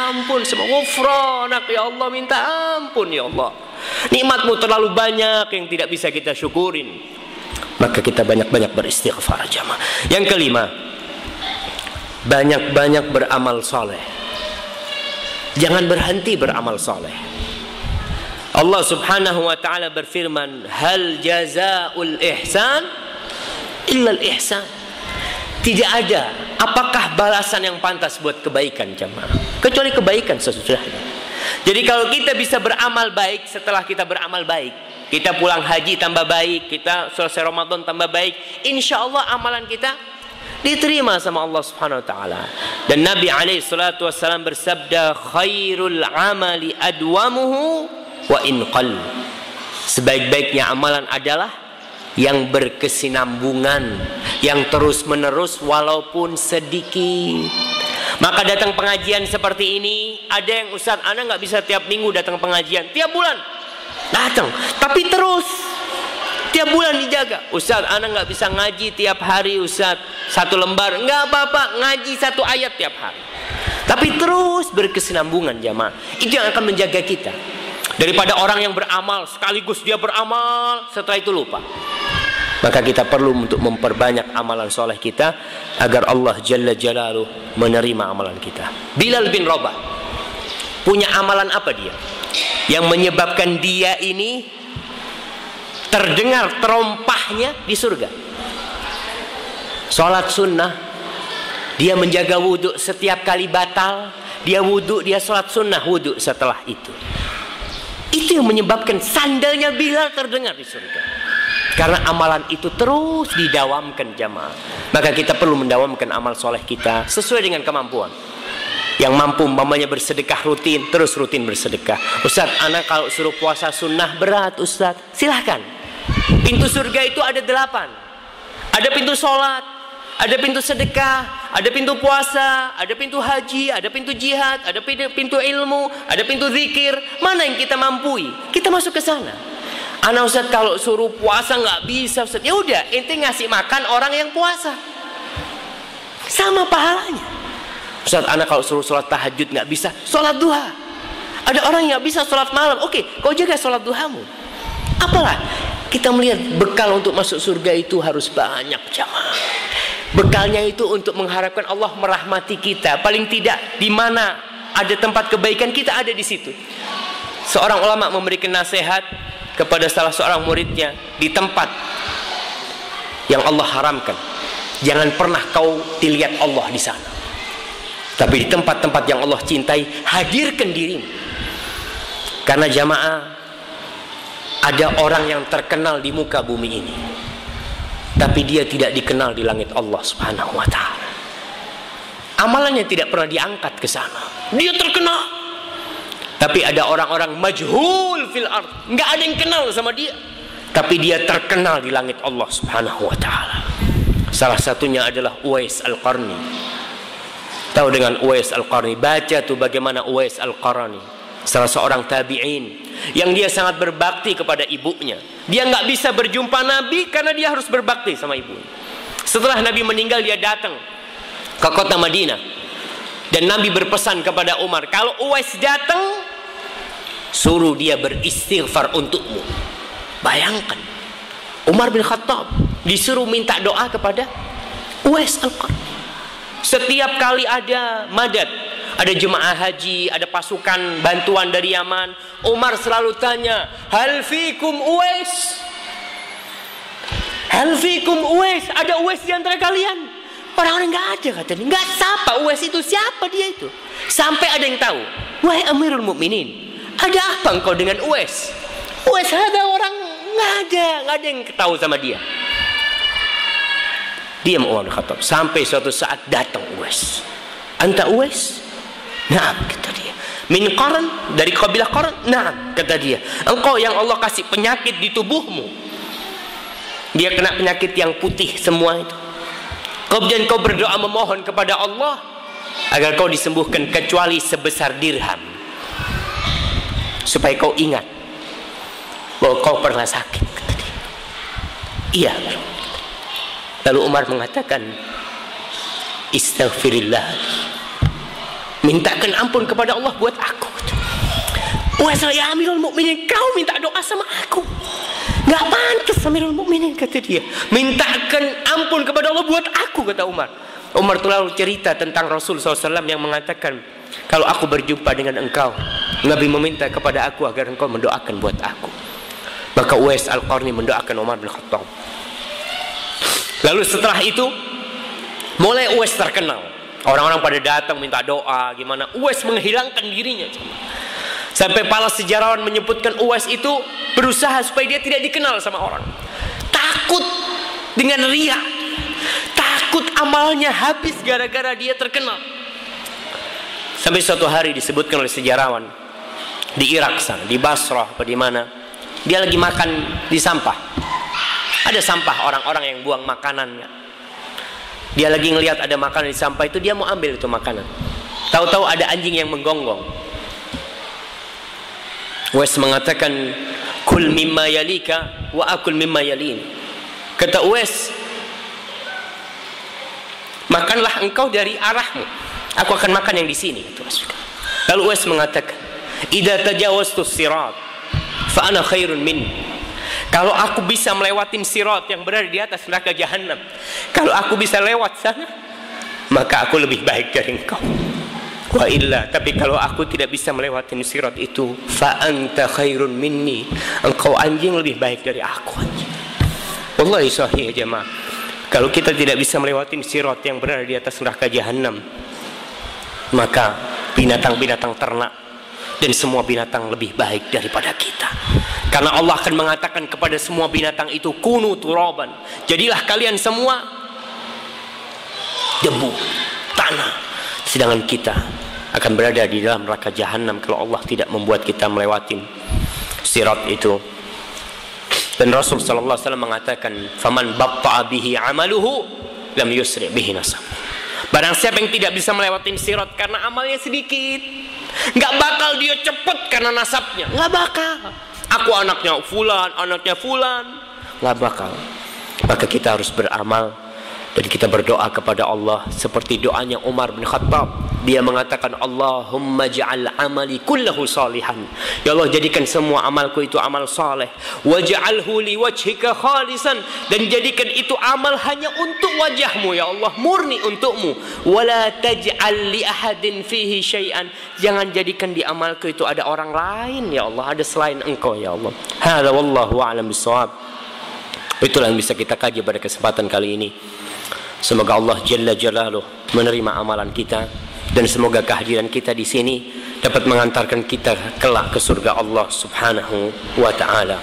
ampun sama ghufranak ya Allah, minta ampun ya Allah. Nikmatmu terlalu banyak yang tidak bisa kita syukurin. Maka kita banyak-banyak beristighfar jamaah. Yang kelima, banyak-banyak beramal soleh. Jangan berhenti beramal soleh. Allah Subhanahu wa taala berfirman, hal jazaa'ul ihsan illa al ihsan. Tidak ada apakah balasan yang pantas buat kebaikan jemaah kecuali kebaikan sesudahnya. Jadi kalau kita bisa beramal baik, setelah kita beramal baik, kita pulang haji tambah baik, kita selesai Ramadan tambah baik, insya Allah amalan kita diterima sama Allah Subhanahu wa taala. Dan Nabi alaihi salatu wasallam bersabda, khairul amali adwamuhu wa in qall. Sebaik-baiknya amalan adalah yang berkesinambungan, yang terus menerus walaupun sedikit. Maka datang pengajian seperti ini, ada yang Ustaz ana nggak bisa tiap minggu datang pengajian, tiap bulan datang, tapi terus tiap bulan dijaga. Ustaz ana nggak bisa ngaji tiap hari Ustaz 1 lembar, nggak apa-apa, ngaji 1 ayat tiap hari, tapi terus berkesinambungan jamaah. Itu yang akan menjaga kita daripada orang yang beramal sekaligus dia beramal setelah itu lupa. Maka kita perlu untuk memperbanyak amalan soleh kita agar Allah Jalla Jalaluh menerima amalan kita. Bilal bin Rabah punya amalan apa dia yang menyebabkan dia ini terdengar terompahnya di surga? Salat sunnah, dia menjaga wudhu setiap kali batal, dia wudhu, dia salat sunnah wudhu setelah itu. Itu yang menyebabkan sandalnya Bilal terdengar di surga. Karena amalan itu terus didawamkan jamaah. Maka kita perlu mendawamkan amal soleh kita sesuai dengan kemampuan. Yang mampu umpamanya bersedekah rutin, terus rutin bersedekah. Ustaz, anak kalau suruh puasa sunnah berat Ustaz. Silahkan. Pintu surga itu ada 8. Ada pintu sholat, ada pintu sedekah, ada pintu puasa, ada pintu haji, ada pintu jihad, ada pintu ilmu, ada pintu zikir. Mana yang kita mampu? Kita masuk ke sana. Anak Ustaz kalau suruh puasa nggak bisa Ustaz. Ya udah, ente ngasih makan orang yang puasa, sama pahalanya. Ustaz, anak kalau suruh sholat tahajud nggak bisa, sholat duha. Ada orang yang nggak bisa sholat malam, oke, kau jaga sholat duhamu. Apalah kita melihat bekal untuk masuk surga itu harus banyak jamaah. Bekalnya itu untuk mengharapkan Allah merahmati kita. Paling tidak di mana ada tempat kebaikan kita ada di situ. Seorang ulama memberikan nasihat kepada salah seorang muridnya, di tempat yang Allah haramkan jangan pernah kau dilihat Allah di sana, tapi di tempat-tempat yang Allah cintai hadirkan dirimu. Karena jamaah, ada orang yang terkenal di muka bumi ini, tapi dia tidak dikenal di langit Allah Subhanahu wa ta'ala. Amalannya tidak pernah diangkat ke sana. Dia terkenal, tapi ada orang-orang majhul fil ard, nggak ada yang kenal sama dia, tapi dia terkenal di langit Allah Subhanahu wa ta'ala. Salah satunya adalah Uwais Al-Qarni. Tahu dengan Uwais Al-Qarni? Baca tuh bagaimana Uwais Al-Qarni, salah seorang tabi'in yang dia sangat berbakti kepada ibunya. Dia nggak bisa berjumpa Nabi karena dia harus berbakti sama ibunya. Setelah Nabi meninggal, dia datang ke kota Madinah, dan Nabi berpesan kepada Umar, kalau Uwais datang, suruh dia beristighfar untukmu. Bayangkan, Umar bin Khattab disuruh minta doa kepada Uwais Al-Qarni. Setiap kali ada madad, ada jemaah haji, ada pasukan bantuan dari Yaman, Umar selalu tanya, hal fikum Uwais? Hal fikum Uwais? Ada Uwais di antara kalian? Orang-orang nggak ada, katanya. Nggak siapa Uwais itu, siapa dia itu? Sampai ada yang tahu, wahai Amirul Mukminin, ada apa engkau dengan Uwais? Uwais ada orang, nggak ada yang tahu sama dia. Diam Umar bin Khattab. Sampai suatu saat datang Uwais. Anta Uwais? Naam, kata dia. Min Qarn, dari kabilah Qarn? Naam, kata dia. Engkau yang Allah kasih penyakit di tubuhmu. Dia kena penyakit yang putih semua itu. Kemudian kau berdoa memohon kepada Allah agar kau disembuhkan kecuali sebesar dirham, supaya kau ingat bahwa kau pernah sakit, kata dia. Iya. Lalu Umar mengatakan, istaghfirillah, mintakan ampun kepada Allah buat aku. Wah, ya Amirul Mukminin, kau minta doa sama aku, nggak pantas Amirul Mukminin, kata dia. Mintakan ampun kepada Allah buat aku, kata Umar. Umar lalu cerita tentang Rasul SAW yang mengatakan, kalau aku berjumpa dengan engkau, Nabi meminta kepada aku agar engkau mendoakan buat aku. Maka Uwais Al-Qarni mendoakan Umar bin Khattab. Lalu setelah itu mulai Uwais terkenal. Orang-orang pada datang minta doa, gimana Uwais menghilangkan dirinya. Sampai para sejarawan menyebutkan Uwais itu berusaha supaya dia tidak dikenal sama orang. Takut dengan riya, takut amalnya habis gara-gara dia terkenal. Sampai suatu hari disebutkan oleh sejarawan di Irak sana, di Basrah apa di mana, dia lagi makan di sampah. Ada sampah orang-orang yang buang makanannya. Dia lagi ngelihat ada makanan di sampah itu, dia mau ambil itu makanan. Tahu-tahu ada anjing yang menggonggong. Uwais mengatakan, kul mimma yalika wa akul mimma yalin. Kata Uwais, makanlah engkau dari arahmu, aku akan makan yang di sini. Lalu Uwais mengatakan, idza tajawaztu sirat fa ana khairun min. Kalau aku bisa melewatin sirat yang berada di atas neraka jahanam, kalau aku bisa lewat sana, maka aku lebih baik dari engkau. Wa illa, tapi kalau aku tidak bisa melewati sirat itu, fa anta khairun minni, engkau anjing lebih baik dari aku, anjing. Wallahi sahih ya jemaah. Kalau kita tidak bisa melewati sirat yang berada di atas neraka jahanam, maka binatang-binatang ternak dan semua binatang lebih baik daripada kita. Karena Allah akan mengatakan kepada semua binatang itu, kunu turaban, jadilah kalian semua debu, tanah. Sedangkan kita akan berada di dalam neraka jahanam kalau Allah tidak membuat kita melewati sirat itu. Dan Rasul sallallahu alaihi wasallam mengatakan, faman batta'a bihi amaluhu lam yusri bihi nasab. Barang siapa yang tidak bisa melewati sirat karena amalnya sedikit, nggak bakal dia cepat karena nasabnya, nggak bakal. Aku anaknya fulan, nggak bakal. Maka kita harus beramal dan kita berdoa kepada Allah seperti doanya Umar bin Khattab. Dia mengatakan, Allahumma ja'al amali kullahu salihan. Ya Allah, jadikan semua amalku itu amal saleh. Waj'alhu liwajhika khalisan, dan jadikan itu amal hanya untuk wajahmu ya Allah, murni untukmu. Wala taj'al li ahadin fihi syai'an, jangan jadikan di amalku itu ada orang lain ya Allah, ada selain engkau ya Allah. Hadza wallahu a'lam bissawab. Itulah yang bisa kita kaji pada kesempatan kali ini. Semoga Allah Jalla Jalaluh menerima amalan kita, dan semoga kehadiran kita di sini dapat mengantarkan kita kelak ke surga Allah Subhanahu wa ta'ala.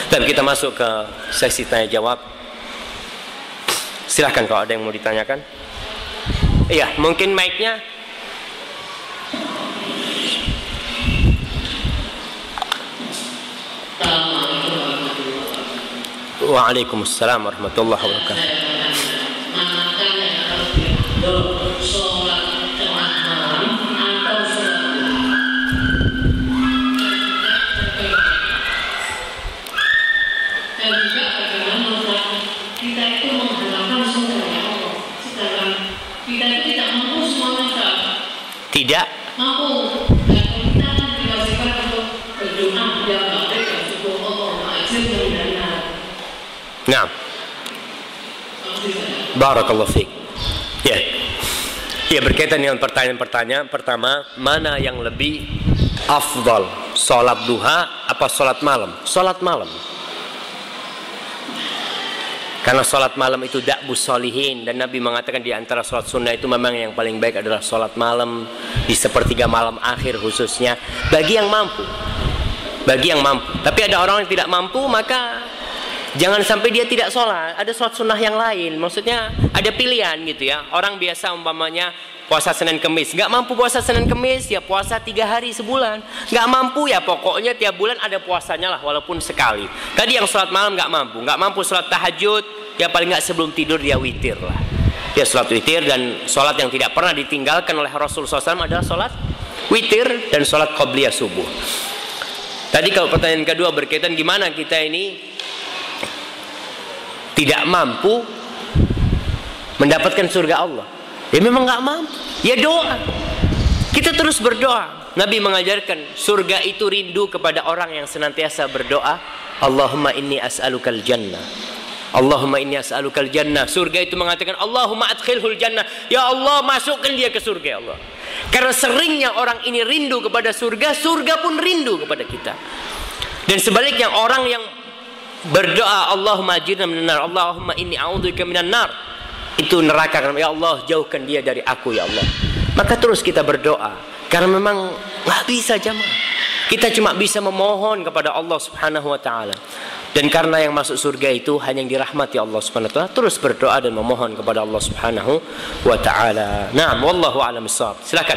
Dan kita masuk ke sesi tanya jawab. Silahkan kalau ada yang mau ditanyakan. Iya, mungkin mic-nya. Waalaikumsalam warahmatullahi wabarakatuh. Tidak mampu, dan kita diwajibkan untuk berdoa yang baik dan syukur Allah ma'ajib dan nah, barakallahu fiik. Ya, ya, berkaitan dengan pertanyaan pertama, mana yang lebih afdal, sholat duha apa sholat malam? Sholat malam. Karena sholat malam itu da'bus sholihin, dan Nabi mengatakan di antara sholat sunnah itu memang yang paling baik adalah sholat malam di sepertiga malam akhir khususnya bagi yang mampu. Bagi yang mampu. Tapi ada orang yang tidak mampu, maka jangan sampai dia tidak sholat. Ada sholat sunnah yang lain. Maksudnya ada pilihan gitu ya. Orang biasa umpamanya puasa Senin Kemis, nggak mampu puasa Senin Kemis, ya puasa 3 hari sebulan. Nggak mampu ya pokoknya tiap bulan ada puasanya lah, walaupun sekali. Tadi yang sholat malam nggak mampu sholat tahajud, ya paling nggak sebelum tidur dia witir lah. Dia sholat witir, dan sholat yang tidak pernah ditinggalkan oleh Rasulullah SAW adalah sholat witir dan sholat qobliyah subuh. Tadi kalau pertanyaan kedua berkaitan gimana kita ini tidak mampu mendapatkan surga Allah. Ya memang nggak mampu. Ya doa. Kita terus berdoa. Nabi mengajarkan surga itu rindu kepada orang yang senantiasa berdoa. Allahumma inni as'alukal jannah. Allahumma inni as'alukal jannah. Surga itu mengatakan Allahumma adkhilhul jannah. Ya Allah, masukkan dia ke surga ya Allah. Karena seringnya orang ini rindu kepada surga, surga pun rindu kepada kita. Dan sebaliknya orang yang berdoa Allahumma ajirna minan nar, Allahumma inni a'udzubika minan nar, itu neraka, karena ya Allah jauhkan dia dari aku ya Allah. Maka terus kita berdoa, karena memang nggak bisa jamaah. Kita cuma bisa memohon kepada Allah Subhanahu wa ta'ala. Dan karena yang masuk surga itu hanya yang dirahmati Allah Subhanahu wa ta'ala, terus berdoa dan memohon kepada Allah Subhanahu wa ta'ala. Naam, wallahu a'lam bishawab. Silakan.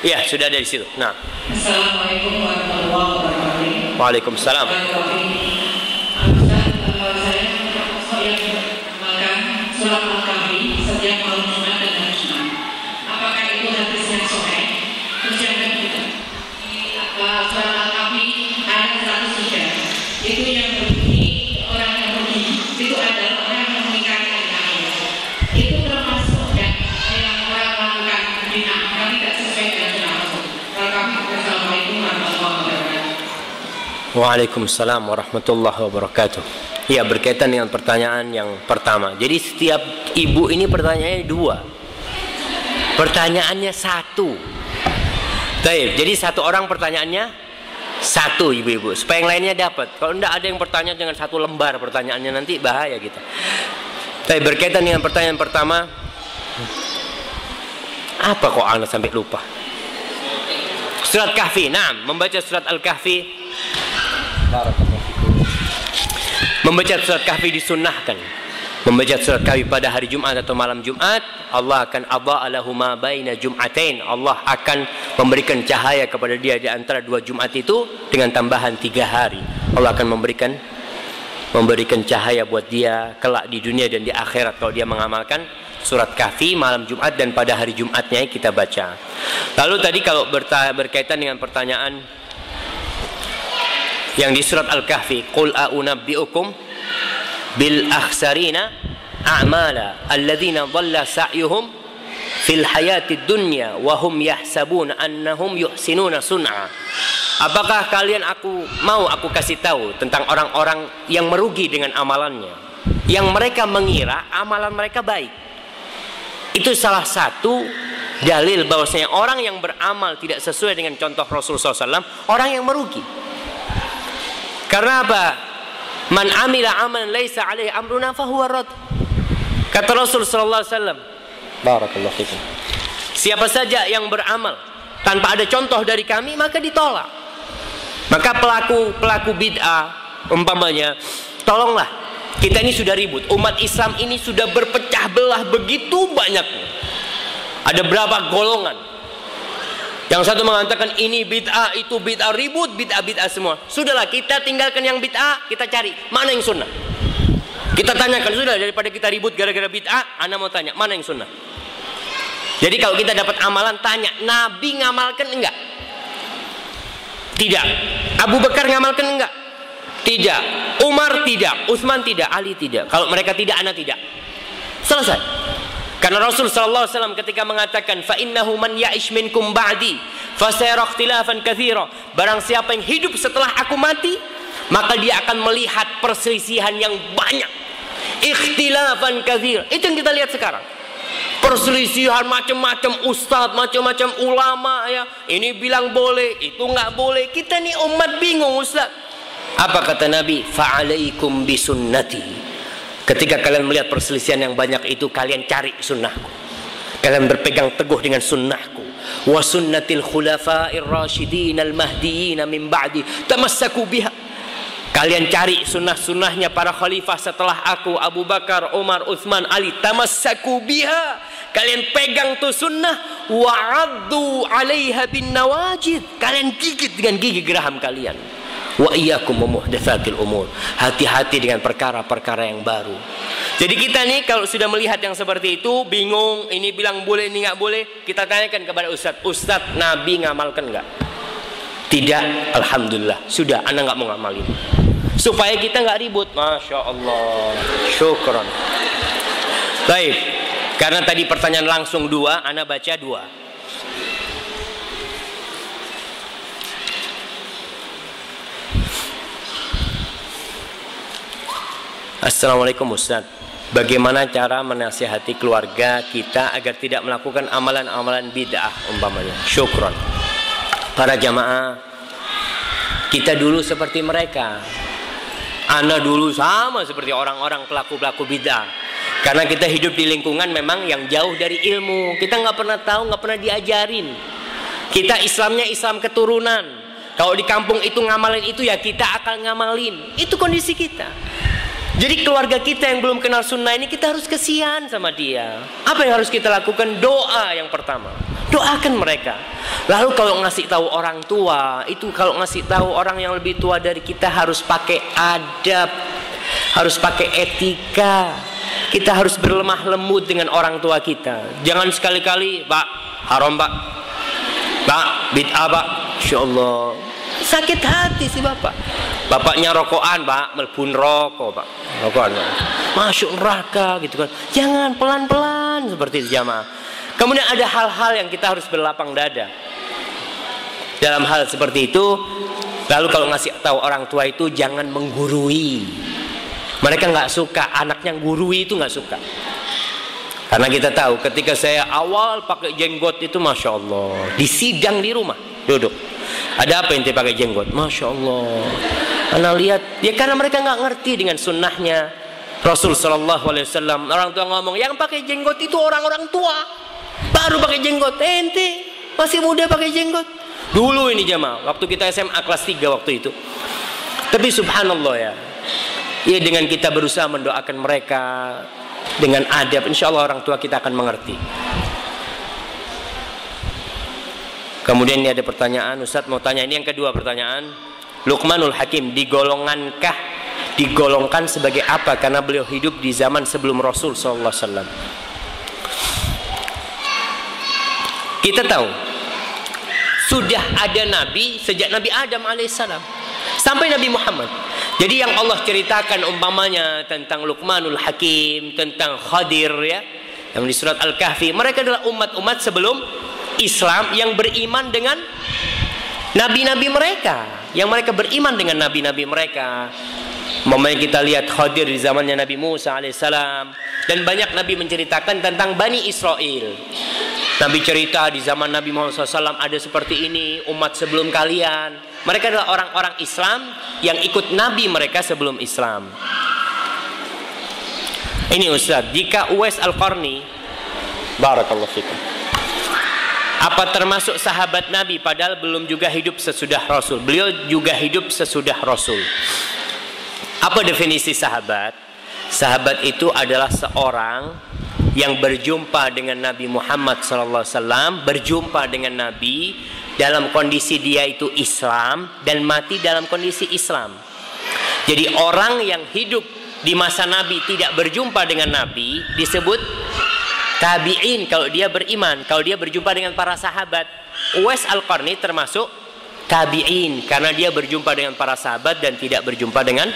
Ya, sudah ada di situ. Nah. Assalamualaikum warahmatullahi wabarakatuh. Waalaikumsalam. Surat Al-Kahfi setiap malam Jumat dan hari Jumat. Apakah itu hadisnya sahih? Terus yang kedua, surat Al-Kahfi ayat 103. Itu yang berbunyi, orang yang berbunyi itu adalah orang yang mengingkari ayat. Itu termasuk yang orang melakukan bid'ah karena tidak sesuai dengan sunnah Rasul. Assalamualaikum warahmatullahi wabarakatuh. Waalaikumsalam warahmatullahi wabarakatuh. Ya, berkaitan dengan pertanyaan yang pertama. Jadi setiap ibu ini pertanyaannya 2. Pertanyaannya 1. Baik, jadi satu orang pertanyaannya 1 ibu-ibu. Supaya yang lainnya dapat. Kalau tidak ada yang bertanya dengan 1 lembar pertanyaannya, nanti bahaya kita. Baik, berkaitan dengan pertanyaan pertama. Apa kok anak sampai lupa? Surat Kahfi. Nah, membaca surat Al-Kahfi. Membaca surat Kahfi disunnahkan. Membaca surat Kahfi pada hari Jumat atau malam Jumat, Allah akan adha'a lahu ma baina jum'atain. Allah akan memberikan cahaya kepada dia di antara 2 Jumat itu dengan tambahan 3 hari. Allah akan memberikan cahaya buat dia kelak di dunia dan di akhirat kalau dia mengamalkan surat Kahfi malam Jumat dan pada hari Jumatnya kita baca. Lalu tadi kalau berkaitan dengan pertanyaan yang di surat Al-Kahfi, qul a'unabbi'ukum bil akhsarina a'mala alladzina dhalla sa'yuhum fil hayatid dunya wa hum yahsabuna annahum yuhsinuna sun'a. Apakah kalian aku kasih tahu tentang orang-orang yang merugi dengan amalannya, yang mereka mengira amalan mereka baik. Itu salah satu dalil bahwasanya orang yang beramal tidak sesuai dengan contoh Rasulullah SAW, orang yang merugi. Karena apa? Man amila amalan laisa alaihi amruna fahuwa rad. Kata Rasul sallallahu alaihi wasallam, barakallahu fikum. Siapa saja yang beramal tanpa ada contoh dari kami, maka ditolak. Maka pelaku bid'ah umpamanya, tolonglah, kita ini sudah ribut, umat Islam ini sudah berpecah belah begitu banyaknya. Ada berapa golongan? Yang satu mengatakan ini bid'ah, itu bid'ah, ribut bid'ah semua. Sudahlah, kita tinggalkan yang bid'ah, kita cari mana yang sunnah. Kita tanyakan, sudah, daripada kita ribut gara-gara bid'ah, ana mau tanya mana yang sunnah. Jadi kalau kita dapat amalan, tanya, Nabi ngamalkan enggak? Tidak. Abu Bakar ngamalkan enggak? Tidak. Umar tidak. Utsman tidak. Ali tidak. Kalau mereka tidak, ana tidak. Selesai. Karena Rasul sallallahu alaihi wasallam ketika mengatakan, fa innahu man ya'ish minkum ba'di fasayara ikhtilafan katsira. Barang siapa yang hidup setelah aku mati, maka dia akan melihat perselisihan yang banyak. Ikhtilafan katsira. Itu yang kita lihat sekarang. Perselisihan macam-macam ustadz, macam-macam ulama ya. Ini bilang boleh, itu nggak boleh. Kita nih umat bingung, ustadz. Apa kata Nabi? Fa'alaikum bisunnati. Ketika kalian melihat perselisihan yang banyak itu, kalian cari sunnahku. Kalian berpegang teguh dengan sunnahku. Wa sunnatil khulafa'ir rasyidin al-mahdiyyin min ba'di tamassaku biha. Kalian cari sunnah-sunnahnya para khalifah setelah aku, Abu Bakar, Umar, Utsman, Ali. Tamassaku biha. Kalian pegang tuh sunnah. Wa'addu 'alaiha bin nawajid. Kalian gigit dengan gigi geraham kalian. Wa iyyakum muhdatsatil umur. Hati-hati dengan perkara-perkara yang baru. Jadi kita nih kalau sudah melihat yang seperti itu, bingung, ini bilang boleh, ini nggak boleh, kita tanyakan kepada Ustadz, Nabi ngamalkan nggak? Tidak, alhamdulillah. Sudah, ana nggak mau ngamalin. Supaya kita nggak ribut. Masya Allah, syukron. Baik, karena tadi pertanyaan langsung 2, ana baca 2. Assalamualaikum Ustaz, bagaimana cara menasihati keluarga kita agar tidak melakukan amalan-amalan bid'ah umpamanya? Syukron. Para jamaah, kita dulu seperti mereka. Ana dulu sama seperti orang-orang pelaku-pelaku bid'ah. Karena kita hidup di lingkungan memang yang jauh dari ilmu. Kita nggak pernah tahu, nggak pernah diajarin. Kita Islamnya Islam keturunan. Kalau di kampung itu ngamalin itu, ya kita akan ngamalin. Itu kondisi kita. Jadi keluarga kita yang belum kenal sunnah ini, kita harus kesian sama dia. Apa yang harus kita lakukan? Doa yang pertama. Doakan mereka. Lalu kalau ngasih tahu orang tua, itu kalau ngasih tahu orang yang lebih tua dari kita harus pakai adab, harus pakai etika. Kita harus berlemah lembut dengan orang tua kita. Jangan sekali-kali, Pak, haram Pak, Pak, bid'ah Pak, insyaallah. Sakit hati si bapak. Bapaknya rokokan, Pak, melbun rokok, Pak, rokokan, Pak. Masuk neraka gitu kan. Jangan, pelan-pelan seperti itu jamaah. Kemudian ada hal-hal yang kita harus berlapang dada dalam hal seperti itu. Lalu kalau ngasih tahu orang tua itu jangan menggurui. Mereka nggak suka, anaknya gurui itu nggak suka. Karena kita tahu ketika saya awal pakai jenggot itu, Masya Allah, di sidang di rumah, duduk. Ada apa ente pakai jenggot? Masya Allah. Anda lihat, ya karena mereka nggak ngerti dengan sunnahnya Rasul Sallallahu Alaihi Wasallam. Orang tua ngomong, yang pakai jenggot itu orang-orang tua. Baru pakai jenggot, ente masih muda pakai jenggot. Dulu ini jamaah, waktu kita SMA kelas 3 waktu itu. Tapi subhanallah ya, ya dengan kita berusaha mendoakan mereka dengan adab, insya Allah orang tua kita akan mengerti. Kemudian ini ada pertanyaan, Ustadz mau tanya, ini yang kedua pertanyaan. Luqmanul Hakim digolongkan sebagai apa karena beliau hidup di zaman sebelum Rasul Sallallahu Alaihi Wasallam. Kita tahu sudah ada nabi sejak Nabi Adam alaihissalam sampai Nabi Muhammad. Jadi yang Allah ceritakan umpamanya tentang Luqmanul Hakim, tentang Khadir ya, yang di surat Al-Kahfi, mereka adalah umat-umat sebelum Islam yang beriman dengan nabi-nabi mereka, yang mereka beriman dengan nabi-nabi mereka. Umpamanya kita lihat Khadir di zamannya Nabi Musa alaihissalam, dan banyak nabi menceritakan tentang Bani Israel. Nabi cerita di zaman Nabi Muhammad SAW ada seperti ini umat sebelum kalian. Mereka adalah orang-orang Islam yang ikut Nabi mereka sebelum Islam. Ini Ustaz, jika Uwais Al-Qarni, barakallahu fikum, Apa termasuk sahabat Nabi padahal belum juga hidup sesudah Rasul? Beliau juga hidup sesudah Rasul. Apa definisi sahabat? Sahabat itu adalah seorang yang berjumpa dengan Nabi Muhammad SAW, berjumpa dengan Nabi dalam kondisi dia itu Islam dan mati dalam kondisi Islam. Jadi orang yang hidup di masa Nabi tidak berjumpa dengan Nabi disebut tabi'in kalau dia beriman, kalau dia berjumpa dengan para sahabat. Uwais Al-Qarni termasuk tabi'in karena dia berjumpa dengan para sahabat dan tidak berjumpa dengan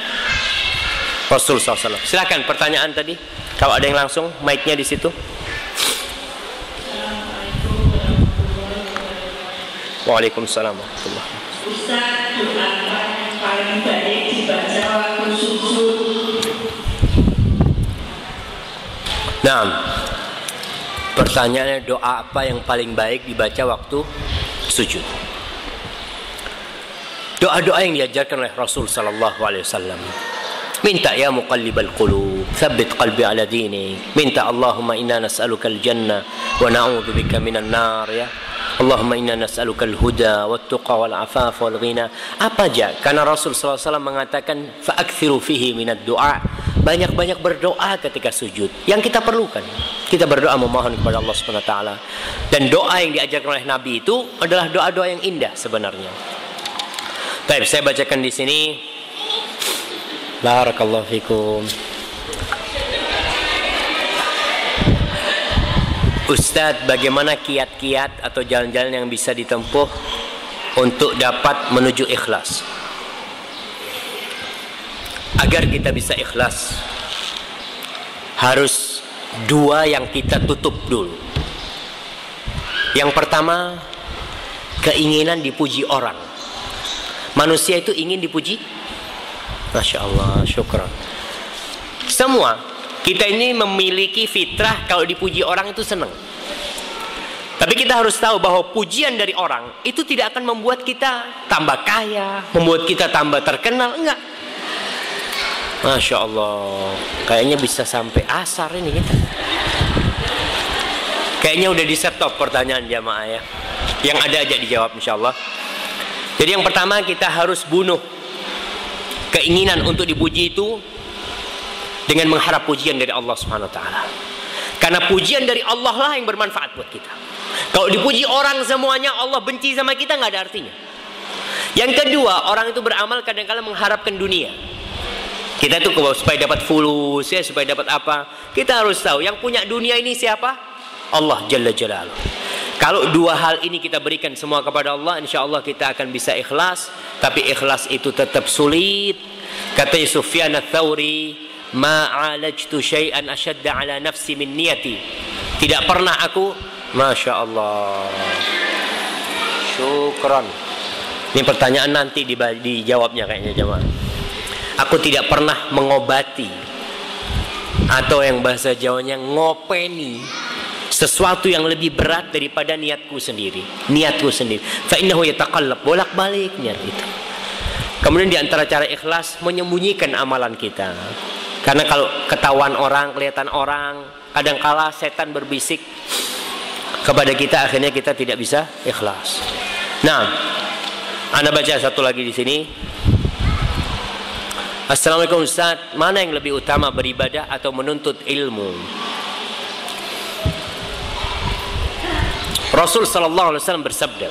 Rasul SAW. Silakan pertanyaan tadi. Kalau ada yang langsung, mic-nya di situ. Waalaikumsalam warahmatullahi wabarakatuh. Ustaz, doa yang paling baik dibaca waktu sujud. Nah, pertanyaannya doa apa yang paling baik dibaca waktu sujud? Doa-doa yang diajarkan oleh Rasul sallallahu alaihi wasallam. Minta ya muqallibal qulub, tsabbit qalbi ala dinik. Minta Allahumma inna nas'alukal jannah wa na'udzubika minan nar ya. Allahumma inna nas'alukal huda wat tuqa wal afaf wal ghina. Apa aja? Karena Rasul sallallahu alaihi wasallam mengatakan fa'aktsiru fihi minad du'a. Banyak-banyak berdoa ketika sujud. Yang kita perlukan. Kita berdoa memohon kepada Allah Subhanahu wa taala. Dan doa yang diajarkan oleh Nabi itu adalah doa-doa yang indah sebenarnya. Baik, saya bacakan di sini. Barakallahu fikum. Ustadz, bagaimana kiat-kiat atau jalan-jalan yang bisa ditempuh untuk dapat menuju ikhlas? Agar kita bisa ikhlas, harus dua yang kita tutup dulu. Yang pertama, keinginan dipuji orang. Manusia itu ingin dipuji. Masya Allah, syukran. Semua kita ini memiliki fitrah kalau dipuji orang itu senang. Tapi kita harus tahu bahwa pujian dari orang itu tidak akan membuat kita tambah kaya, membuat kita tambah terkenal, enggak. Masya Allah, kayaknya bisa sampai asar ini kita. Kayaknya udah di stop pertanyaan jamaah ya. Yang ada aja dijawab insya Allah. Jadi yang pertama kita harus bunuh keinginan untuk dipuji itu dengan mengharap pujian dari Allah Subhanahu wa taala. Karena pujian dari Allah lah yang bermanfaat buat kita. Kalau dipuji orang semuanya Allah benci sama kita, nggak ada artinya. Yang kedua, orang itu beramal kadang-kadang mengharapkan dunia. Kita tuh supaya dapat fulus ya, supaya dapat apa? Kita harus tahu yang punya dunia ini siapa? Allah Jalla Jalaluh. Kalau dua hal ini kita berikan semua kepada Allah, insya Allah kita akan bisa ikhlas. Tapi ikhlas itu tetap sulit. Kata Sufyan Ats-Tsauri, ma'alajtu syai'an ashadda ala nafsi min niyati. Tidak pernah aku, Masya Allah, syukran. Ini pertanyaan nanti dijawabnya kayaknya jemaah. Aku tidak pernah mengobati atau yang bahasa Jawanya ngopeni sesuatu yang lebih berat daripada niatku sendiri. Niatku sendiri. Fa innahu yataqallab, bolak-balik niat itu. Kemudian di antara cara ikhlas, menyembunyikan amalan kita. Karena kalau ketahuan orang, kelihatan orang, kadangkala setan berbisik kepada kita, akhirnya kita tidak bisa ikhlas. Nah, Anda baca satu lagi di sini. Assalamualaikum Ustaz, mana yang lebih utama beribadah atau menuntut ilmu? Rasul sallallahu alaihi wasallam bersabda,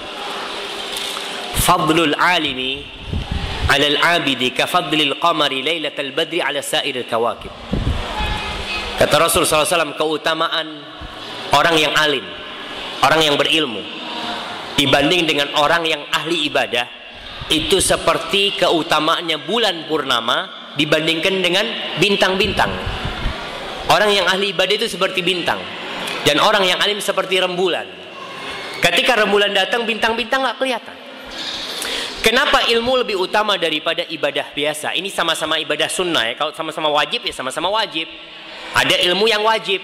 "Fadlul alimi 'alal 'abidi ka fadlil qamari lailatal badri 'ala sa'iril kawakib." Kata Rasul sallallahu alaihi wasallam, keutamaan orang yang alim, orang yang berilmu dibanding dengan orang yang ahli ibadah itu seperti keutamaannya bulan purnama dibandingkan dengan bintang-bintang. Orang yang ahli ibadah itu seperti bintang, dan orang yang alim seperti rembulan. Ketika rembulan datang, bintang-bintang nggak kelihatan. Kenapa ilmu lebih utama daripada ibadah biasa? Ini sama-sama ibadah sunnah ya. Kalau sama-sama wajib ya sama-sama wajib. Ada ilmu yang wajib.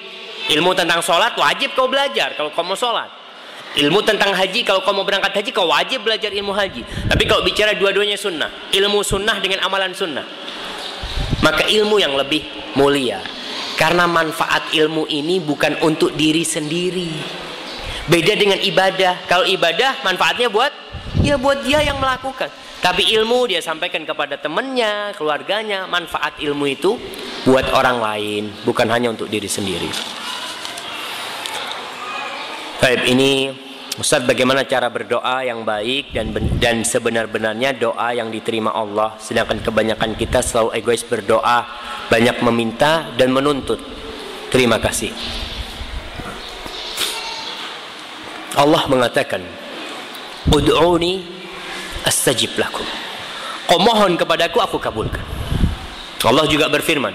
Ilmu tentang sholat wajib kau belajar kalau kau mau sholat. Ilmu tentang haji, kalau kau mau berangkat haji, kau wajib belajar ilmu haji. Tapi kalau bicara dua-duanya sunnah, ilmu sunnah dengan amalan sunnah, maka ilmu yang lebih mulia. Karena manfaat ilmu ini bukan untuk diri sendiri, Beda dengan ibadah. Kalau ibadah manfaatnya buat dia yang melakukan. Tapi ilmu dia sampaikan kepada temannya, keluarganya. Manfaat ilmu itu buat orang lain, bukan hanya untuk diri sendiri. Baik, ini Ustaz, bagaimana cara berdoa yang baik dan sebenar-benarnya doa yang diterima Allah. Sedangkan kebanyakan kita selalu egois berdoa, banyak meminta dan menuntut. Terima kasih. Allah mengatakan, ud'uni astajib lakum. Kau mohon kepadaku, aku kabulkan. Allah juga berfirman,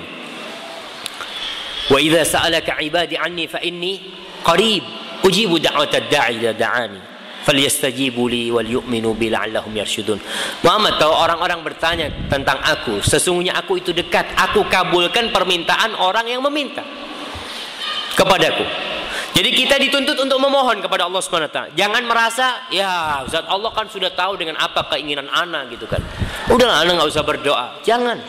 wa idza sa'alaka 'ibadi 'anni fa inni qarib ujibu da'watad da'i idza da'ani falyastajibu li wal yu'minu bi la'allahum yarshudun. Muhammad, kalau orang-orang bertanya tentang aku, sesungguhnya aku itu dekat, aku kabulkan permintaan orang yang meminta kepadaku. Jadi kita dituntut untuk memohon kepada Allah Subhanahu wa taala. Jangan merasa, ya Ustaz, Allah kan sudah tahu dengan apa keinginan ana gitu kan. Udahlah, ana enggak usah berdoa. Jangan.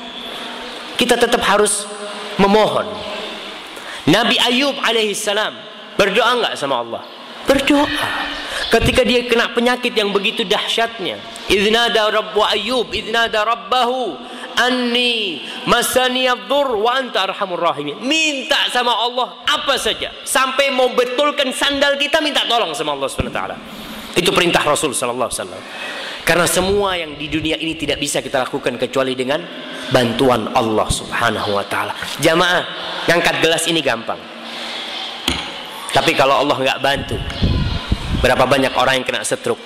Kita tetap harus memohon. Nabi Ayub alaihissalam berdoa enggak sama Allah? Berdoa. Ketika dia kena penyakit yang begitu dahsyatnya, idznada rabbu Ayub, idznada rabbahu anni masaniyadh-dhurr wa anta arhamur rahimin. Minta sama Allah apa saja, sampai mau betulkan sandal kita minta tolong sama Allah Subhanahu wa taala. Itu perintah Rasul sallallahu alaihi wasallam. Karena semua yang di dunia ini tidak bisa kita lakukan kecuali dengan bantuan Allah Subhanahu wa taala. Jamaah, ngangkat gelas ini gampang. Tapi kalau Allah nggak bantu, berapa banyak orang yang kena stroke,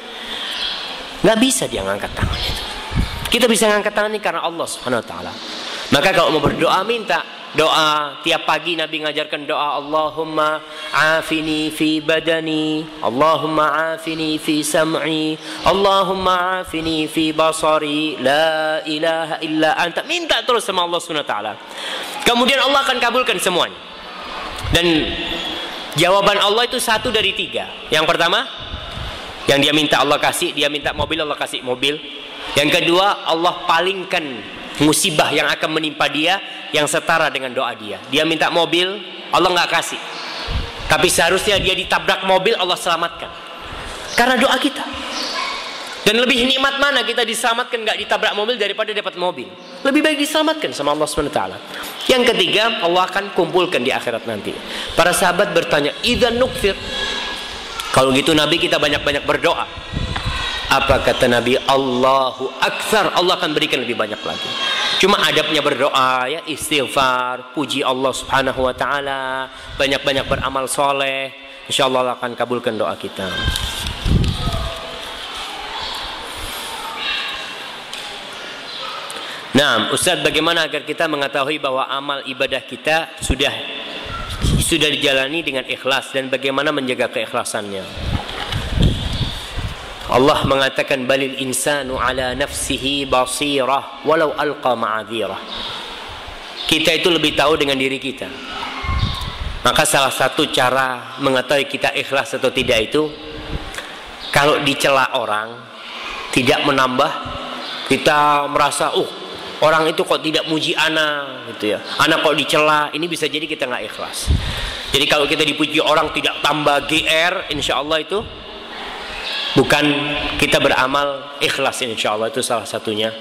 nggak bisa dia ngangkat tangan itu. Kita bisa ngangkat tangan ini karena Allah Subhanahu wa taala. Maka kalau mau berdoa, minta doa. Tiap pagi Nabi ngajarkan doa, Allahumma afini fi badani, Allahumma afini fi sam'i, Allahumma afini fi basari, la ilaha illa anta. Minta terus sama Allah Subhanahu wa taala. Kemudian Allah akan kabulkan semuanya. Dan jawaban Allah itu 1 dari 3. Yang pertama, yang dia minta Allah kasih. Dia minta mobil, Allah kasih mobil. Yang kedua, Allah palingkan musibah yang akan menimpa dia yang setara dengan doa dia. Dia minta mobil, Allah nggak kasih. Tapi seharusnya dia ditabrak mobil, Allah selamatkan. Karena doa kita. Dan lebih nikmat mana kita diselamatkan nggak ditabrak mobil daripada dapat mobil? Lebih baik diselamatkan sama Allah SWT. Yang ketiga, Allah akan kumpulkan di akhirat nanti. Para sahabat bertanya, idzan nukfir. Kalau gitu Nabi kita banyak-banyak berdoa. Apa kata Nabi? Allahu aktsar. Allah akan berikan lebih banyak lagi. Cuma adabnya berdoa, ya, istighfar, puji Allah Subhanahu wa taala, banyak-banyak beramal soleh. Insyaallah Allah akan kabulkan doa kita. Nah, Ustaz, bagaimana agar kita mengetahui bahwa amal ibadah kita sudah dijalani dengan ikhlas, dan bagaimana menjaga keikhlasannya? Allah mengatakan, balil insanu ala nafsihi basirah walau alqa ma'adzirah. Kita itu lebih tahu dengan diri kita. Maka salah satu cara mengetahui kita ikhlas atau tidak itu, kalau dicela orang tidak menambah, kita merasa orang itu kok tidak muji ana gitu ya, ana kok dicela, ini bisa jadi kita nggak ikhlas. Jadi kalau kita dipuji orang tidak tambah GR, insya Allah itu bukan kita beramal ikhlas, insya Allah. Itu salah satunya.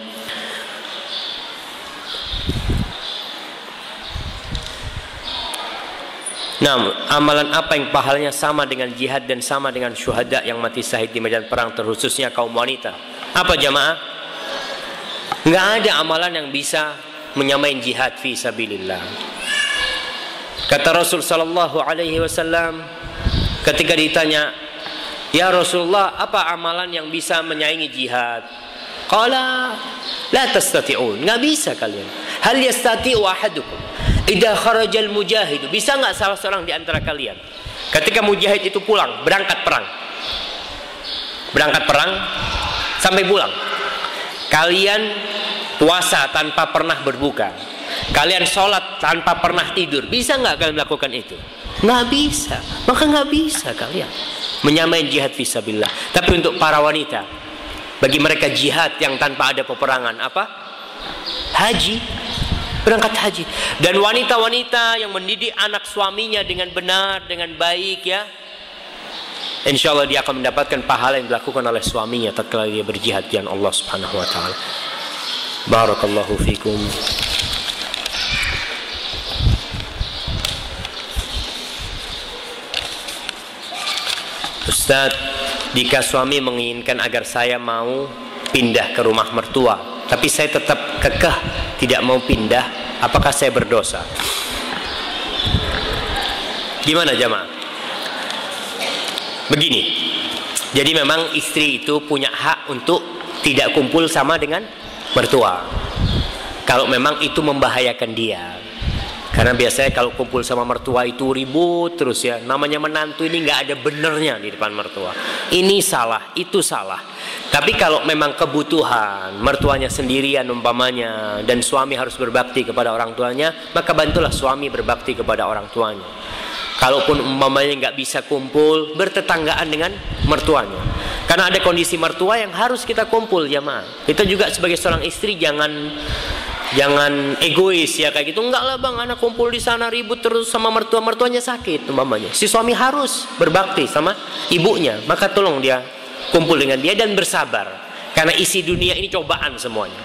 Nah, amalan apa yang pahalanya sama dengan jihad dan sama dengan syuhada yang mati syahid di medan perang, terkhususnya kaum wanita? Apa jamaah? Nggak ada amalan yang bisa menyamai jihad fi sabilillah. Kata Rasul sallallahu alaihi wasallam ketika ditanya, ya Rasulullah, apa amalan yang bisa menyaingi jihad? Qala la tastati'un. Nggak bisa kalian. Hal yastati'u ahadukum idza kharajal mujahid. Bisa nggak salah seorang di antara kalian ketika mujahid itu pulang, berangkat perang sampai pulang, kalian puasa tanpa pernah berbuka, kalian sholat tanpa pernah tidur, bisa nggak kalian melakukan itu? Nggak bisa. Maka nggak bisa kalian menyamai jihad fisabilillah. Tapi untuk para wanita, bagi mereka jihad yang tanpa ada peperangan apa? Haji, berangkat haji. Dan wanita-wanita yang mendidik anak suaminya dengan benar, dengan baik, ya, insya Allah dia akan mendapatkan pahala yang dilakukan oleh suaminya tatkala dia berjihad di jalan Allah Subhanahu wa taala. Barakallahu fikum. Ustaz, jika suami menginginkan agar saya mau pindah ke rumah mertua, tapi saya tetap kekeh tidak mau pindah, apakah saya berdosa? Gimana jamaah? Begini, jadi memang istri itu punya hak untuk tidak kumpul sama dengan mertua, kalau memang itu membahayakan dia. Karena biasanya kalau kumpul sama mertua itu ribut terus ya. Namanya menantu ini nggak ada benernya di depan mertua. Ini salah, itu salah. Tapi kalau memang kebutuhan mertuanya sendirian umpamanya, dan suami harus berbakti kepada orang tuanya, maka bantulah suami berbakti kepada orang tuanya. Kalaupun umpamanya nggak bisa kumpul, bertetanggaan dengan mertuanya. Karena ada kondisi mertua yang harus kita kumpul jamaah. Kita juga sebagai seorang istri jangan egois ya kayak gitu. Enggak lah bang, anak kumpul di sana ribut terus sama mertuanya sakit umpamanya. Si suami harus berbakti sama ibunya, maka tolong dia kumpul dengan dia dan bersabar. Karena isi dunia ini cobaan semuanya.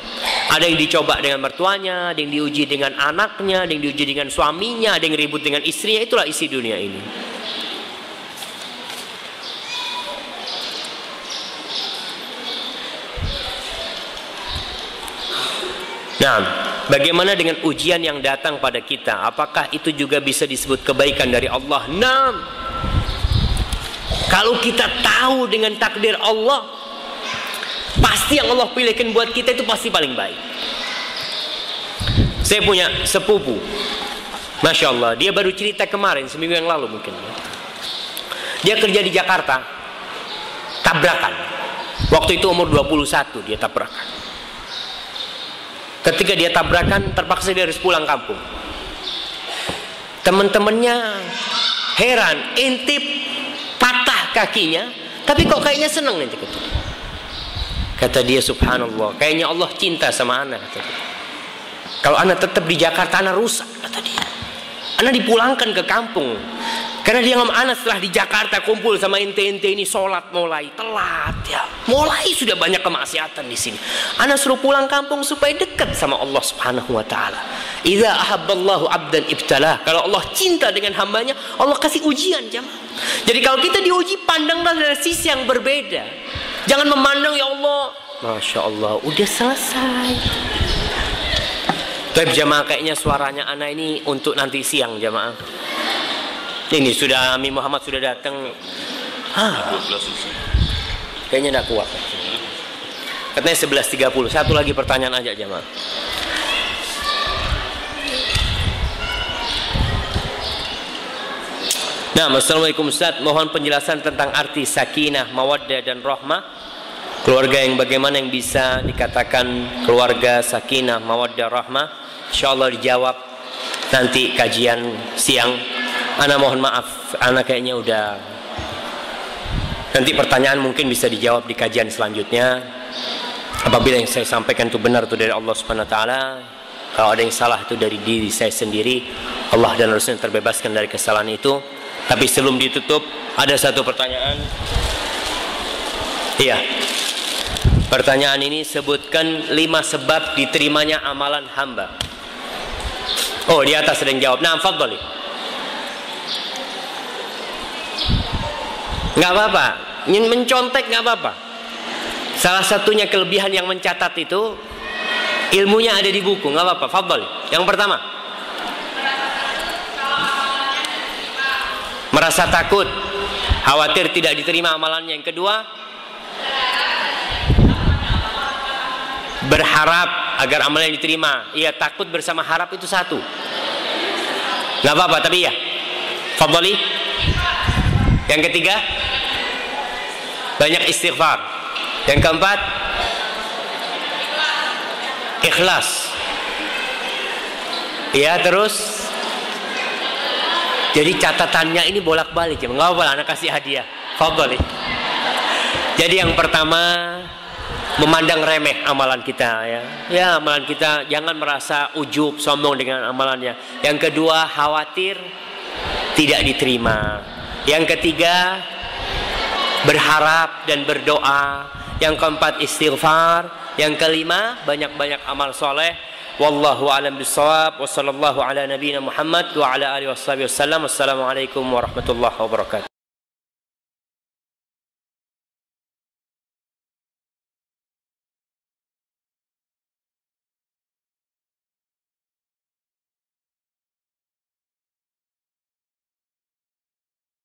Ada yang dicoba dengan mertuanya, ada yang diuji dengan anaknya, ada yang diuji dengan suaminya, ada yang ribut dengan istrinya. Itulah isi dunia ini. Nah, bagaimana dengan ujian yang datang pada kita? Apakah itu juga bisa disebut kebaikan dari Allah? Nah, kalau kita tahu dengan takdir Allah, pasti yang Allah pilihkan buat kita itu pasti paling baik. Saya punya sepupu, Masya Allah, dia baru cerita kemarin, seminggu yang lalu mungkin. Dia kerja di Jakarta, tabrakan. Waktu itu umur 21 dia tabrakan. Ketika dia tabrakan, terpaksa dia harus pulang kampung. Teman-temannya heran, intip patah kakinya, tapi kok kayaknya seneng nanti. Kata dia, subhanallah, kayaknya Allah cinta sama anak. Kalau anak tetap di Jakarta, anak rusak, kata dia. Anak dipulangkan ke kampung. Karena dia ngomong, anak setelah di Jakarta kumpul sama ente-ente ini, sholat mulai telat ya, mulai sudah banyak kemaksiatan di sini. Anak suruh pulang kampung supaya dekat sama Allah Subhanahu wa taala. Idza ahabballahu 'abdan ibtalah. Kalau Allah cinta dengan hambanya, Allah kasih ujian jamaah. Jadi kalau kita diuji, pandanglah dari sisi yang berbeda. Jangan memandang ya Allah, Masya Allah, udah selesai. Tapi jamaah, kayaknya suaranya anak ini untuk nanti siang jamaah. Ini sudah Ami Muhammad sudah datang. Kayaknya tidak kuat. Katanya 11.30. Satu lagi pertanyaan aja jamaah. Nah, assalamualaikum Ustaz. Mohon penjelasan tentang arti sakinah, mawaddah dan rahmah. Keluarga yang bagaimana yang bisa dikatakan keluarga sakinah, mawaddah, rahmah? InsyaAllah dijawab nanti kajian siang. Ana mohon maaf, ana kayaknya udah. Nanti pertanyaan mungkin bisa dijawab di kajian selanjutnya. Apabila yang saya sampaikan itu benar itu dari Allah Subhanahu wa taala, kalau ada yang salah itu dari diri saya sendiri. Allah dan Rasulnya terbebaskan dari kesalahan itu. Tapi sebelum ditutup, ada satu pertanyaan. Iya. Pertanyaan ini, sebutkan 5 sebab diterimanya amalan hamba. Oh, di atas ada yang jawab. Nah, fadhali. Nggak apa-apa, mencontek nggak apa-apa. Salah satunya kelebihan yang mencatat itu, ilmunya ada di buku, nggak apa-apa. Fadhali. Yang pertama, merasa takut, khawatir tidak diterima amalannya. Yang kedua, berharap agar amalannya diterima. Iya, takut bersama harap itu satu. Nggak apa-apa, tapi ya. Fadhali. Yang ketiga, banyak istighfar. Yang keempat, ikhlas. Ya, terus jadi catatannya ini bolak-balik ya. Nggak apa-apa, anak kasih hadiah. Fadhali. Jadi yang pertama, memandang remeh amalan kita ya. Ya, amalan kita, jangan merasa ujub, sombong dengan amalannya. Yang kedua, khawatir tidak diterima. Yang ketiga, berharap dan berdoa. Yang keempat istighfar. Yang kelima banyak-banyak amal soleh. Wallahu a'lam bishawab. Wassallallahu ala nabiyina Muhammad wa ala alihi wasallam. Wassalamualaikum warahmatullahi wabarakatuh.